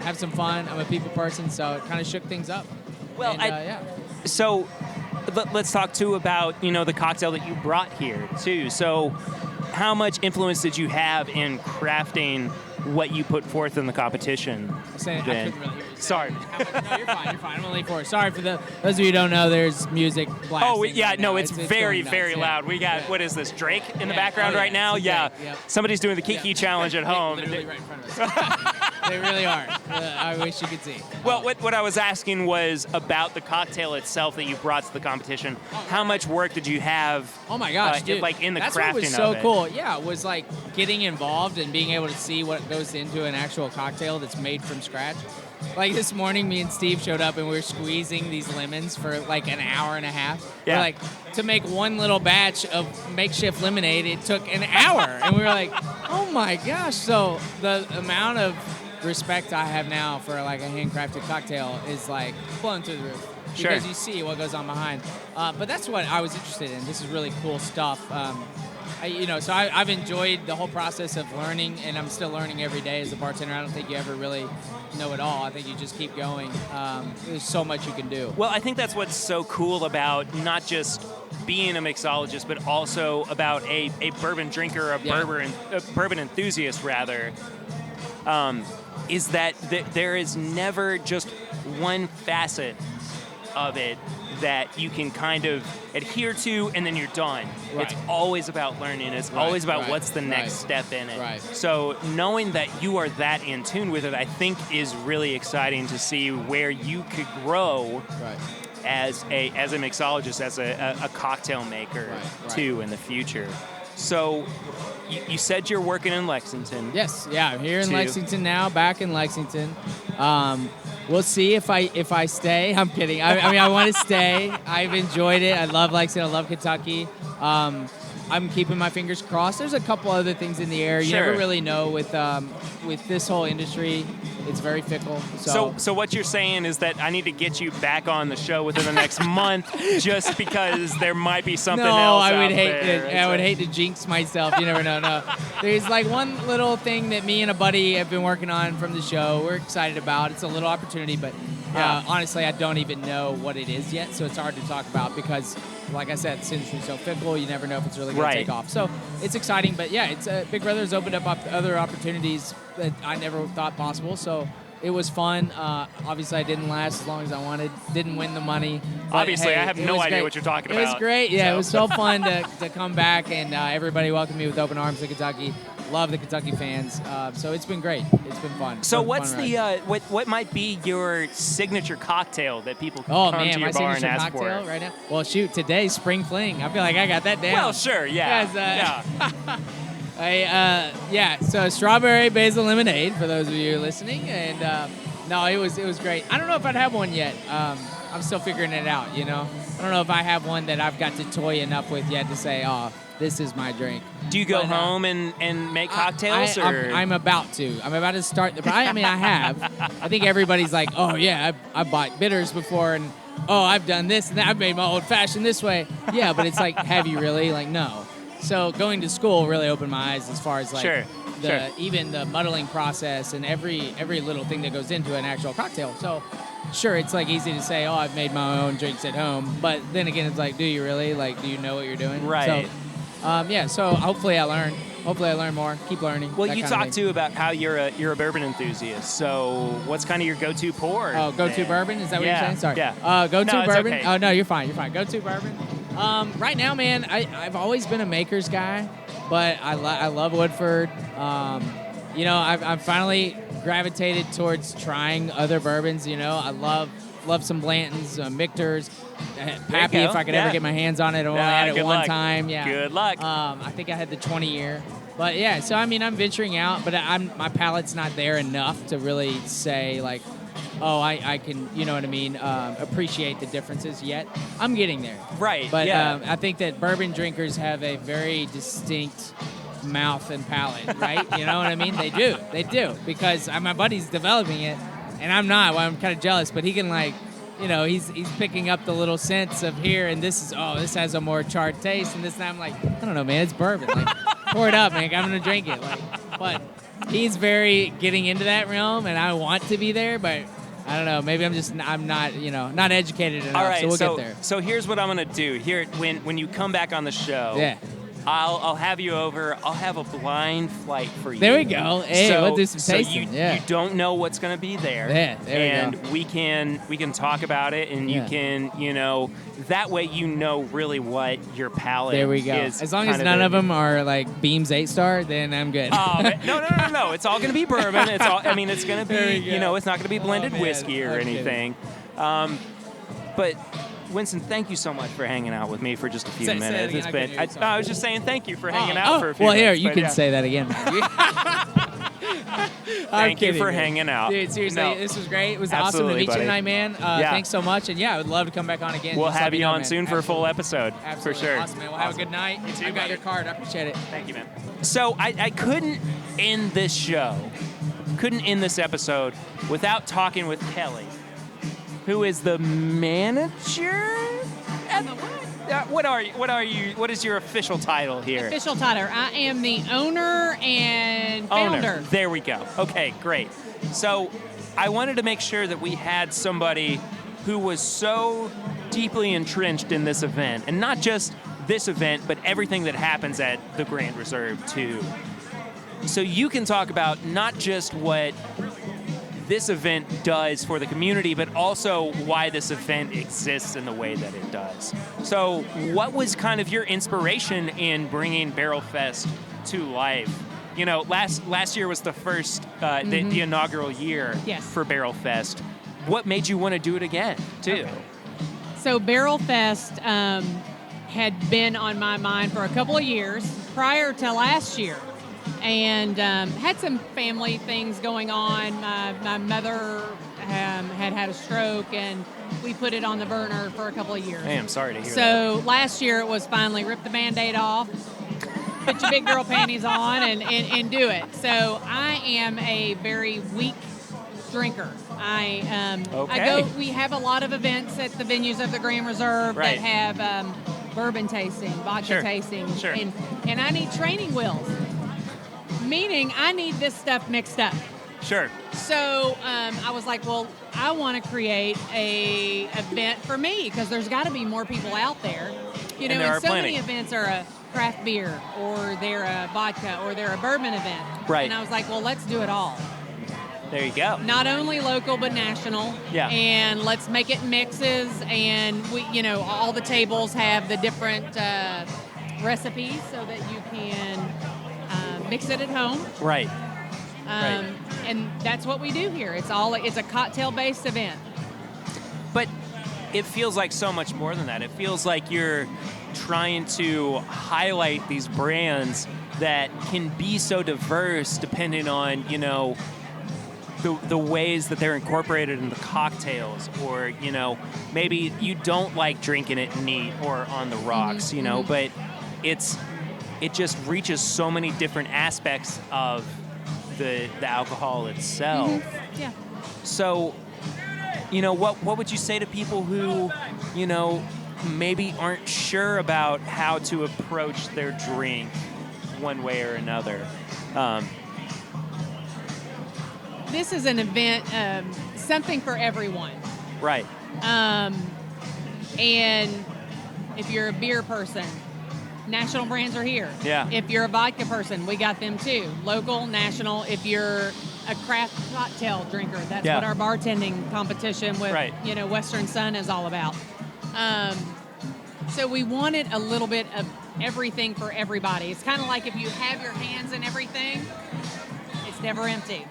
have some fun. I'm a people person, so it kind of shook things up. Well, and, So let's talk too about, you know, the cocktail that you brought here too. So how much influence did you have in crafting what you put forth in the competition? I couldn't really hear you. Sorry. No, you're fine. You're fine. I'm only for it. Sorry for those of you who don't know. There's music blasting. Oh, yeah, right no, now. it's very, going nuts, very yeah. loud. We got, Yeah. what is this, Drake in the Yeah. background Oh, right now? it's Yeah. Drake, yep. Somebody's doing the Kiki challenge at home. Literally right in front of us. They really are. I wish you could see. Well, what I was asking was about the cocktail itself that you brought to the competition. How much work did you have? Oh my gosh, dude. Like in the That's crafting what was so of it? cool. Yeah, it was like getting involved and being able to see what goes into an actual cocktail that's made from scratch. Like this morning, me and Steve showed up and we were squeezing these lemons for like an hour and a half. Yeah. We're like, to make one little batch of makeshift lemonade, it took an hour. And we were like, oh my gosh. So the amount of respect I have now for like a handcrafted cocktail is like blown through the roof. Sure. Because you see what goes on behind. But that's what I was interested in. This is really cool stuff. So I've enjoyed the whole process of learning, and I'm still learning every day as a bartender. I don't think you ever really know it all. I think you just keep going. There's so much you can do. Well, I think that's what's so cool about not just being a mixologist, but also about a bourbon drinker, a bourbon enthusiast, rather, is that there is never just one facet of it that you can kind of adhere to and then you're done. Right. It's always about learning. It's Right, always about right, what's the next right, step in it. right. So knowing that you are that in tune with it, I think is really exciting to see where you could grow Right. as a mixologist, as a cocktail maker Right. too in the future. So you said you're working in Lexington. Yes, yeah, I'm here in Two. Lexington now, back in Lexington. We'll see if I stay. I'm kidding. I mean, I want to stay. I've enjoyed it. I love Lexington. I love Kentucky. I'm keeping my fingers crossed. There's a couple other things in the air. You Sure. never really know with this whole industry. It's very fickle. So what you're saying is that I need to get you back on the show within the next month, just because there might be something no, else I would out hate there. to, I would hate to jinx myself. You never know. No, there's like one little thing that me and a buddy have been working on from the show. We're excited about. It's a little opportunity, but honestly, I don't even know what it is yet. So it's hard to talk about because, like I said, this industry's so fickle. You never know if it's really going to take off. So it's exciting, but yeah, it's Big Brother's opened up other opportunities that I never thought possible. So it was fun. Obviously, I didn't last as long as I wanted. Didn't win the money. But, Obviously, hey, I have it no was idea great. what you're talking It about. was great. Yeah, so. it was so fun to come back, and everybody welcomed me with open arms to Kentucky. Love the Kentucky fans. So it's been great. It's been fun. So Fun what's ride. what might be your signature cocktail that people can Oh come man, to my your bar and signature ask cocktail for? right now. Well, shoot, today's spring fling. I feel like I got that down. Well, sure, yeah. Yeah. So strawberry basil lemonade for those of you listening, and no, it was great. I don't know if I'd have one yet. I'm still figuring it out. You know, I don't know if I have one that I've got to toy enough with yet to say, oh, this is my drink. Do you go But, home and make cocktails? I'm about to. I'm about to start. I mean, I have. I think everybody's like, oh, yeah, I bought bitters before, and oh, I've done this, and that. I've made my old fashioned this way. Yeah, but it's like, have you really? Like, no. So going to school really opened my eyes as far as like even the muddling process and every little thing that goes into an actual cocktail. So sure, it's like easy to say, oh, I've made my own drinks at home, but then again, it's like, do you really? Like, do you know what you're doing? Right. So, so hopefully I learn. Hopefully I learn more. Keep learning. Well, you talked too about how you're a bourbon enthusiast. So what's kind of your go-to pour? Oh, go-to bourbon? Is that what you're saying? Sorry. Yeah. Go-to No, it's bourbon? okay. Oh, no, you're fine. You're fine. Go-to bourbon. Right now, man, I've always been a maker's guy, but I love Woodford. I've finally gravitated towards trying other bourbons. You know, I love some Blantons, Michter's, Pappy if I could ever get my hands on it. I only had it one time. Yeah. Good luck. I think I had the 20-year. But yeah, so I mean, I'm venturing out, but my palate's not there enough to really say like, oh, I can, you know what I mean, appreciate the differences yet. I'm getting there. Right. But yeah. I think that bourbon drinkers have a very distinct mouth and palate, right? You know what I mean? They do, because my buddy's developing it, and I'm not. Well, I'm kind of jealous, but he can like, you know, he's picking up the little scents of here, and this has a more charred taste, and this, and I'm like, I don't know, man, it's bourbon. Like, pour it up, man. I'm gonna drink it. Like, but he's very getting into that realm, and I want to be there, but I don't know. Maybe I'm not, not educated enough. All right, so we'll get there. So here's what I'm gonna do. Here, when you come back on the show, Yeah. I'll have you over. I'll have a blind flight for you. There we go. Hey, we'll do some tasting. So Yeah. you don't know what's going to be there. Yeah, there we go. And we can talk about it, and you can, that way you know really what your palate There we go. is. As long as kind none of them are like Beams 8-star, then I'm good. No. It's all going to be bourbon. It's all. I mean, it's going to There be. we go. It's not going to be blended man. whiskey or Okay. anything. But Winston, thank you so much for hanging out with me for just a few Say that minutes. again. It's I been. couldn't hear you, I was just saying thank you for hanging out for a few well, minutes. here, you but can yeah. say that again. Thank you kidding, for man. hanging out. Dude, seriously, No. this was great. It was awesome Absolutely, to meet buddy. you tonight, man. Yeah. Thanks so much. And yeah, I would love to come back on again. We'll Just let have me you know, on man. soon for a full episode. Absolutely. For sure. Awesome, man. Well, have a good night. You too, I got buddy. your card. I appreciate it. Thank you, man. So I couldn't end this show, couldn't end this episode without talking with Kelly, who is the manager. What are you? What is your official title here? Official title. I am the owner and founder. There we go. Okay, great. So I wanted to make sure that we had somebody who was so deeply entrenched in this event, and not just this event, but everything that happens at the Grand Reserve too. So you can talk about not just what this event does for the community, but also why this event exists in the way that it does. So what was kind of your inspiration in bringing Barrel Fest to life? You know, last year was the first, the inaugural year for Barrel Fest. What made you want to do it again, too? Okay. So Barrel Fest had been on my mind for a couple of years prior to last year. And had some family things going on. My mother had a stroke, and we put it on the burner for a couple of years. Hey, I'm sorry to hear that. So last year it was finally rip the Band-Aid off, put your big girl panties on, and do it. So I am a very weak drinker. We have a lot of events at the venues of the Grand Reserve that have bourbon tasting, vodka tasting, and I need training wheels. Meaning I need this stuff mixed up. Sure. So I was like, well, I want to create a event for me because there's got to be more people out there. You know, and so many events are a craft beer or they're a vodka or they're a bourbon event. Right. And I was like, well, let's do it all. There you go. Not only local but national. Yeah. And let's make it mixes, and we, you know, all the tables have the different recipes so that you can mix it at home. Right. And that's what we do here. It's a cocktail-based event. But it feels like so much more than that. It feels like you're trying to highlight these brands that can be so diverse depending on, you know, the ways that they're incorporated in the cocktails, or, you know, maybe you don't like drinking it neat or on the rocks, you know, but it just reaches so many different aspects of the alcohol itself. Yeah. So, you know, what would you say to people who, you know, maybe aren't sure about how to approach their drink one way or another? This is an event, something for everyone. Right. And if you're a beer person, national brands are here. Yeah. If you're a vodka person, we got them too. Local, national. If you're a craft cocktail drinker, that's what our bartending competition with, you know, Western Sun is all about. So we wanted a little bit of everything for everybody. It's kind of like if you have your hands in everything, it's never empty.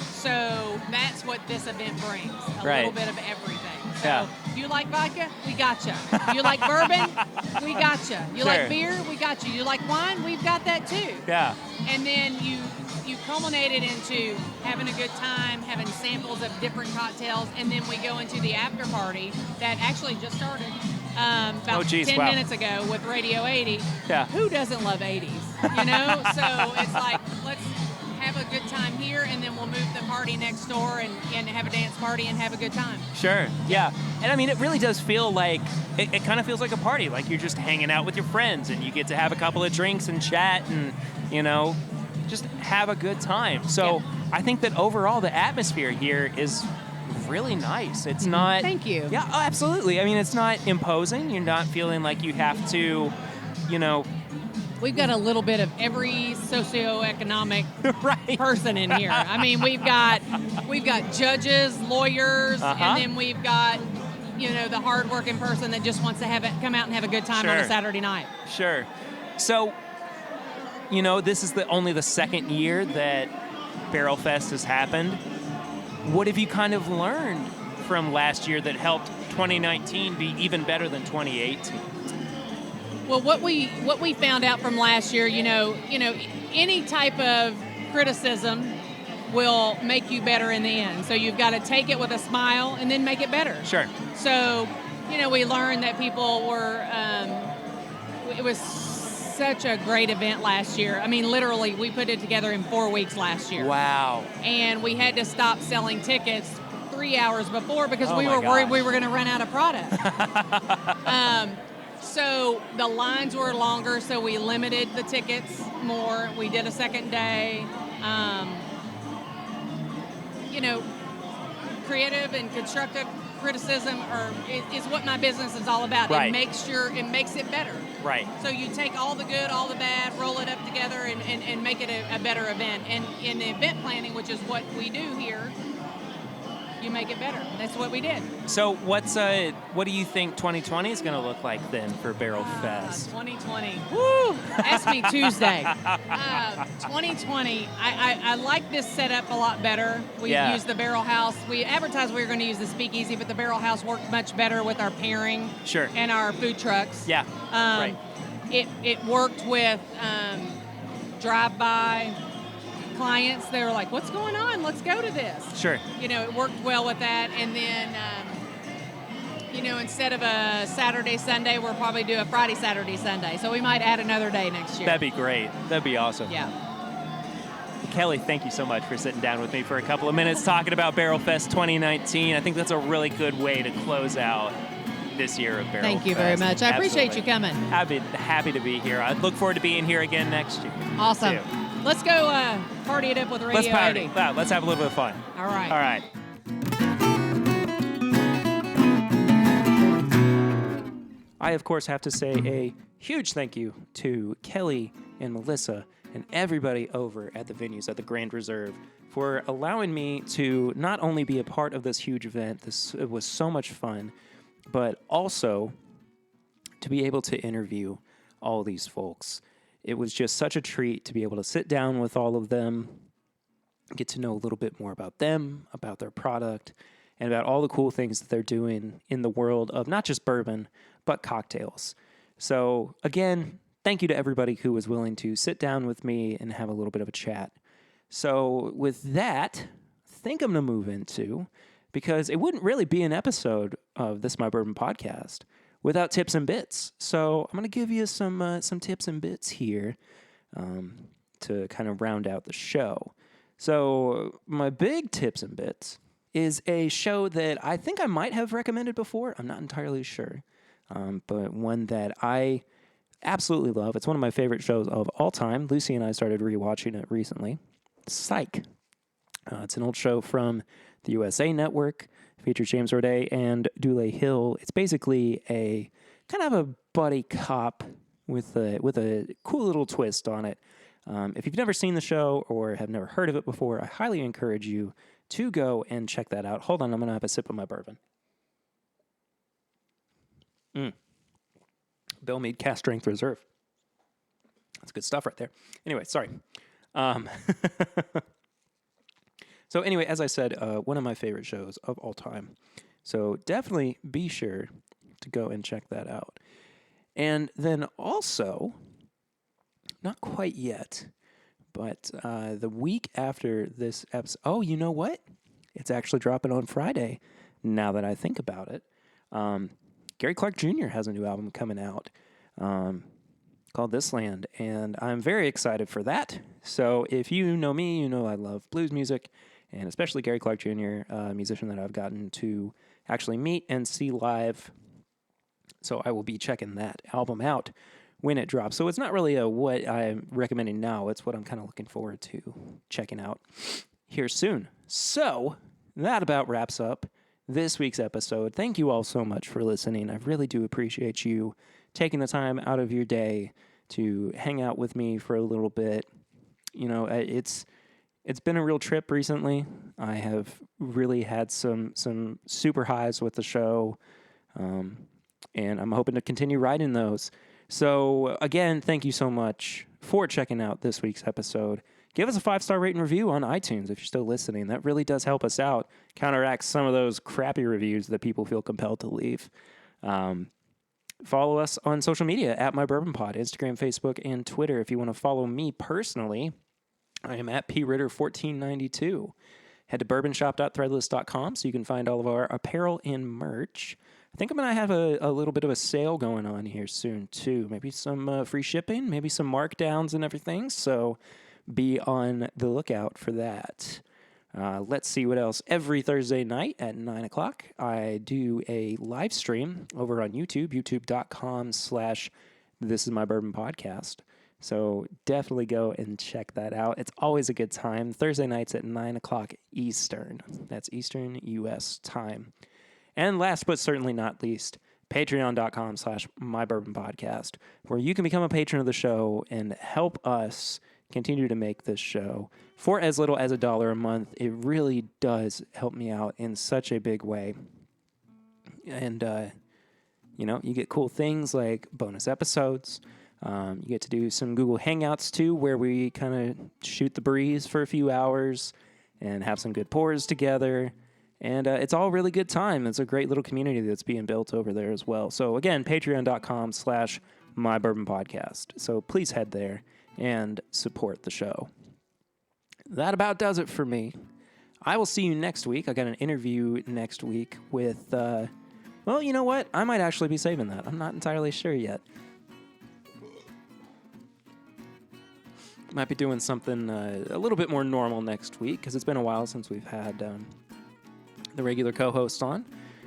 So that's what this event brings, a little bit of everything. So if you like vodka, we got you. You like bourbon, we got you. You like beer, we got you. You like wine, we've got that too. Yeah. And then you culminate it into having a good time, having samples of different cocktails, and then we go into the after party that actually just started about 10 minutes ago with Radio 80. Yeah. Who doesn't love 80s? You know? So it's like, let's have a good time here, and then we'll move the party next door and have a dance party and have a good time. Sure, yeah. And I mean, it really does feel like, it kind of feels like a party, like you're just hanging out with your friends and you get to have a couple of drinks and chat and, you know, just have a good time. So I think that overall the atmosphere here is really nice. It's not... Thank you. Yeah, oh, absolutely. I mean, it's not imposing. You're not feeling like you have to, you know... We've got a little bit of every socioeconomic person in here. I mean, we've got judges, lawyers, and then we've got, you know, the hardworking person that just wants to come out and have a good time on a Saturday night. Sure. So, you know, this is only the second year that Barrel Fest has happened. What have you kind of learned from last year that helped 2019 be even better than 2018? Well, what we found out from last year, you know, any type of criticism will make you better in the end. So you've got to take it with a smile and then make it better. Sure. So, we learned that people were, it was such a great event last year. I mean, literally, we put it together in 4 weeks last year. Wow. And we had to stop selling tickets 3 hours before because we my were worried gosh. we were going to run out of product. So the lines were longer, so we limited the tickets more. We did a second day. Creative and constructive criticism is what my business is all about. Right. It makes it better. Right. So you take all the good, all the bad, roll it up together, and make it a better event. And in the event planning, which is what we do here, you make it better. That's what we did. So what do you think 2020 is going to look like then for Barrel Fest? 2020. Woo! Ask me Tuesday. 2020. I like this setup a lot better. We used the Barrel House. We advertised we were going to use the Speakeasy, but the Barrel House worked much better with our pairing. Sure. And our food trucks. Yeah. Right. It worked with drive-by clients. They were like, "What's going on? Let's go to this." Sure. It worked well with that. And then, instead of a Saturday, Sunday, we'll probably do a Friday, Saturday, Sunday. So we might add another day next year. That'd be great. That'd be awesome. Yeah. Kelly, thank you so much for sitting down with me for a couple of minutes talking about Barrel Fest 2019. I think that's a really good way to close out this year of Barrel Fest. Thank you very much. I appreciate you coming. I'd be happy to be here. I look forward to being here again next year. Awesome. too. Let's go party it up with Radio Let's party. 80. Wow, let's have a little bit of fun. All right. All right. I, of course, have to say a huge thank you to Kelly and Melissa and everybody over at the venues at the Grand Reserve for allowing me to not only be a part of this huge event, it was so much fun, but also to be able to interview all these folks. It was just such a treat to be able to sit down with all of them, get to know a little bit more about them, about their product, and about all the cool things that they're doing in the world of not just bourbon, but cocktails. So again, thank you to everybody who was willing to sit down with me and have a little bit of a chat. So with that, I think I'm going to move into, because it wouldn't really be an episode of This My Bourbon podcast without tips and bits. So I'm going to give you some tips and bits here to kind of round out the show. So my big tips and bits is a show that I think I might have recommended before. I'm not entirely sure, but one that I absolutely love. It's one of my favorite shows of all time. Lucy and I started rewatching it recently. Psych. It's an old show from the USA Network. Features James Roday and Dule Hill. It's basically a kind of a buddy cop with a cool little twist on it. If you've never seen the show or have never heard of it before, I highly encourage you to go and check that out. Hold on, I'm going to have a sip of my bourbon. Bill Mead Cast Strength Reserve. That's good stuff right there. Anyway, sorry. So anyway, as I said, one of my favorite shows of all time. So definitely be sure to go and check that out. And then also, not quite yet, but the week after this episode, oh, you know what? It's actually dropping on Friday, now that I think about it. Gary Clark Jr. has a new album coming out called This Land, and I'm very excited for that. So if you know me, you know I love blues music, and especially Gary Clark Jr., a musician that I've gotten to actually meet and see live. So I will be checking that album out when it drops. So it's not really what I'm recommending now. It's what I'm kind of looking forward to checking out here soon. So that about wraps up this week's episode. Thank you all so much for listening. I really do appreciate you taking the time out of your day to hang out with me for a little bit. You know, it's been a real trip recently. I have really had some super highs with the show, and I'm hoping to continue riding those. So again, thank you so much for checking out this week's episode. Give us a 5-star rate and review on iTunes if you're still listening. That really does help us out, counteracts some of those crappy reviews that people feel compelled to leave. Follow us on social media at My Bourbon Pod, Instagram, Facebook, and Twitter. If you want to follow me personally, I am at pritter1492. Head to bourbonshop.threadless.com so you can find all of our apparel and merch. I think I'm going to have a little bit of a sale going on here soon, too. Maybe some free shipping, maybe some markdowns and everything. So be on the lookout for that. Let's see what else. Every Thursday night at 9 o'clock, I do a live stream over on YouTube, youtube.com/This Is My Bourbon Podcast. So definitely go and check that out. It's always a good time. Thursday nights at 9 o'clock Eastern. That's Eastern U.S. time. And last but certainly not least, patreon.com/MyBourbonPodcast, where you can become a patron of the show and help us continue to make this show for as little as $1 a month. It really does help me out in such a big way. And, you get cool things like bonus episodes. You get to do some Google Hangouts, too, where we kind of shoot the breeze for a few hours and have some good pours together. And it's all really good time. It's a great little community that's being built over there as well. So, again, patreon.com/MyBourbonPodcast. So please head there and support the show. That about does it for me. I will see you next week. I got an interview next week with, well, you know what? I might actually be saving that. I'm not entirely sure yet. Might be doing something a little bit more normal next week because it's been a while since we've had the regular co-host on.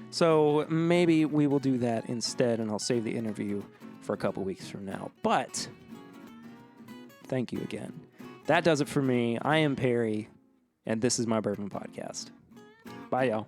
So maybe we will do that instead, and I'll save the interview for a couple weeks from now. But thank you again. That does it for me. I am Perry, and this is My Bourbon Podcast. Bye, y'all.